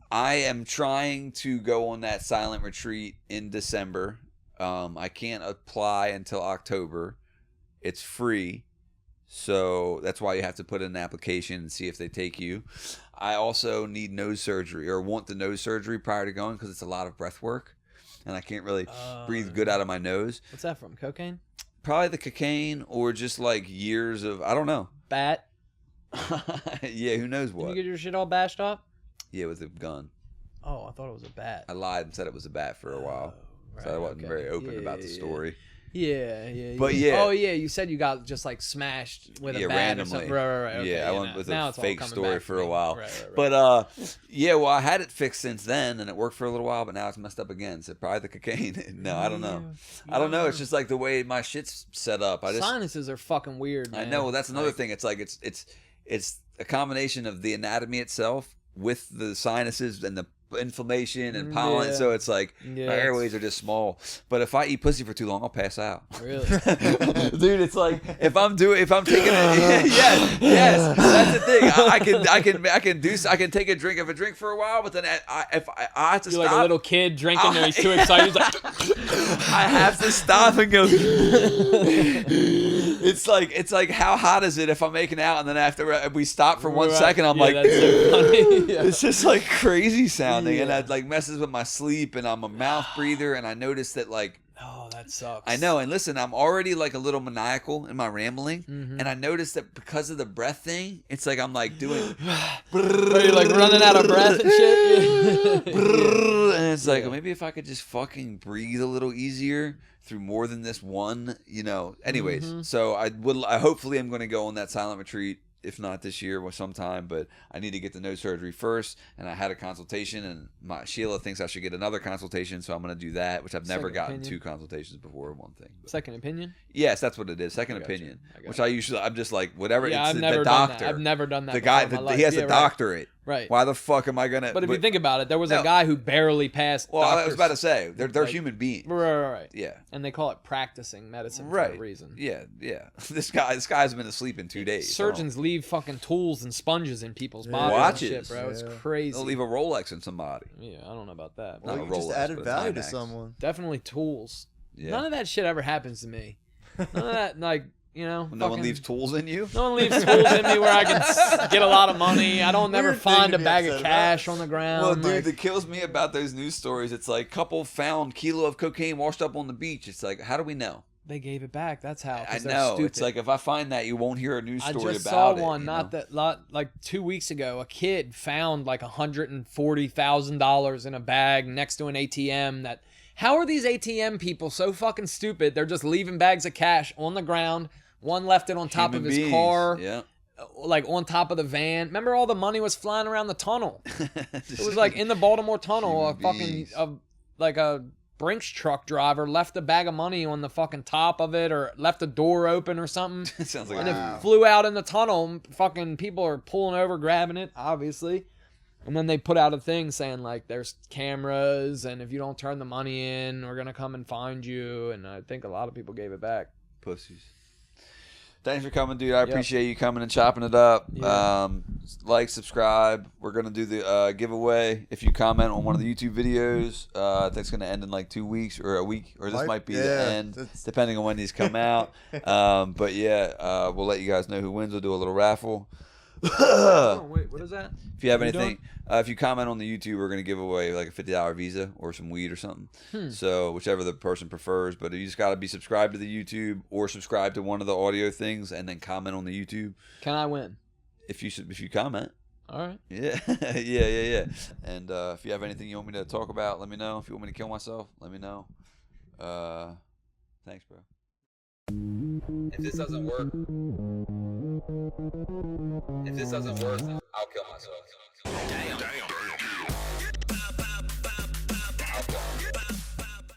I am trying to go on that silent retreat in December. I can't apply until October. It's free. So that's why you have to put in an application and see if they take you. I also need nose surgery or want the nose surgery prior to going because it's a lot of breath work. And I can't really breathe good out of my nose. What's that from? Cocaine? Probably the cocaine or just like years of, I don't know. Bat? Yeah, who knows what. Did you get your shit all bashed up? Yeah, with a gun. Oh, I thought it was a bat. I lied and said it was a bat for a while. Right, So I wasn't very open about the story. Yeah. But yeah. Oh yeah, you said you got just like smashed with a bat randomly. or something. Right. Okay, yeah, I went with a fake story for a while. Right. But yeah, well, I had it fixed since then, and it worked for a little while, but now it's messed up again. So probably the cocaine. No, I don't know. I don't know. It's just like the way my shit's set up. Sinuses are fucking weird, man. I know. Well, that's another thing. It's like it's a combination of the anatomy itself with the sinuses and the inflammation and pollen. Yeah. So it's like my airways are just small. But if I eat pussy for too long, I'll pass out. Really? Dude, it's like if I'm taking it, yes, that's the thing. I can take a drink for a while, but then if I have to You're stop, like a little kid drinking and he's too excited. He's like, I have to stop and go. It's like how hot is it if I'm making out and then after we stop for 1 second, I'm like, that's so funny. It's just like crazy sounding, and it like messes with my sleep, and I'm a mouth breather, and I noticed that like. Oh, that sucks. I know, and listen, I'm already like a little maniacal in my rambling, and I noticed that because of the breath thing, it's like I'm like doing, are you like running out of breath and shit? and it's like maybe if I could just fucking breathe a little easier through more than this one, you know. Anyways, so I hopefully I'm going to go on that silent retreat. If not this year or sometime, but I need to get the nose surgery first. And I had a consultation, and Sheila thinks I should get another consultation, so I'm going to do that, which I've never gotten 2 consultations before. One thing. But. Second opinion? Yes, that's what it is. Second opinion, which I'm just like whatever. Yeah, it's I've never the done doctor. that. I've never done that. The guy, he has a doctorate. Right. Why the fuck am I gonna? But if you think about it, there was a guy who barely passed. Well, I was about to say they're like, human beings. Right. Yeah. And they call it practicing medicine for a reason. Yeah. This guy's been asleep in 2 days. Surgeons leave fucking tools and sponges in people's bodies. Watches, and shit, bro. It's crazy. They'll leave a Rolex in somebody. Yeah, I don't know about that. Well, you just added value to someone. Definitely tools. Yeah. None of that shit ever happens to me. None of that, like, you know. When no one leaves tools in you? No one leaves tools in me where I can get a lot of money. I don't never find a bag of cash on the ground. Well, dude, that kills me about those news stories. It's like, couple found kilo of cocaine washed up on the beach. It's like, how do we know? They gave it back. That's how. I know. It's like, if I find that, you won't hear a news story about it. I just saw one like 2 weeks ago. A kid found like $140,000 in a bag next to an ATM. How are these ATM people so fucking stupid? They're just leaving bags of cash on the ground. One left it on top of his car. Yeah. Like on top of the van. Remember, all the money was flying around the tunnel. It was like in the Baltimore tunnel. A Brinks truck driver left a bag of money on the fucking top of it, or left the door open or something. Sounds like it flew out in the tunnel. Fucking people are pulling over, grabbing it, obviously. And then they put out a thing saying, like, there's cameras, and if you don't turn the money in, we're going to come and find you. And I think a lot of people gave it back. Pussies. Thanks for coming, dude. I appreciate you coming and chopping it up. Yeah. Like, subscribe. We're going to do the giveaway. If you comment on one of the YouTube videos, I think it's going to end in like 2 weeks or a week, or this might be the end, depending on when these come out. But yeah, we'll let you guys know who wins. We'll do a little raffle. Oh, wait, what is that? If you have anything, if you comment on the YouTube, we're going to give away like a $50 Visa or some weed or something. So whichever the person prefers, but you just got to be subscribed to the YouTube or subscribe to one of the audio things and then comment on the YouTube. Can I win? If you comment. All right. Yeah. yeah. And if you have anything you want me to talk about, let me know. If you want me to kill myself, let me know. Thanks, bro. If this doesn't work, I'll kill myself.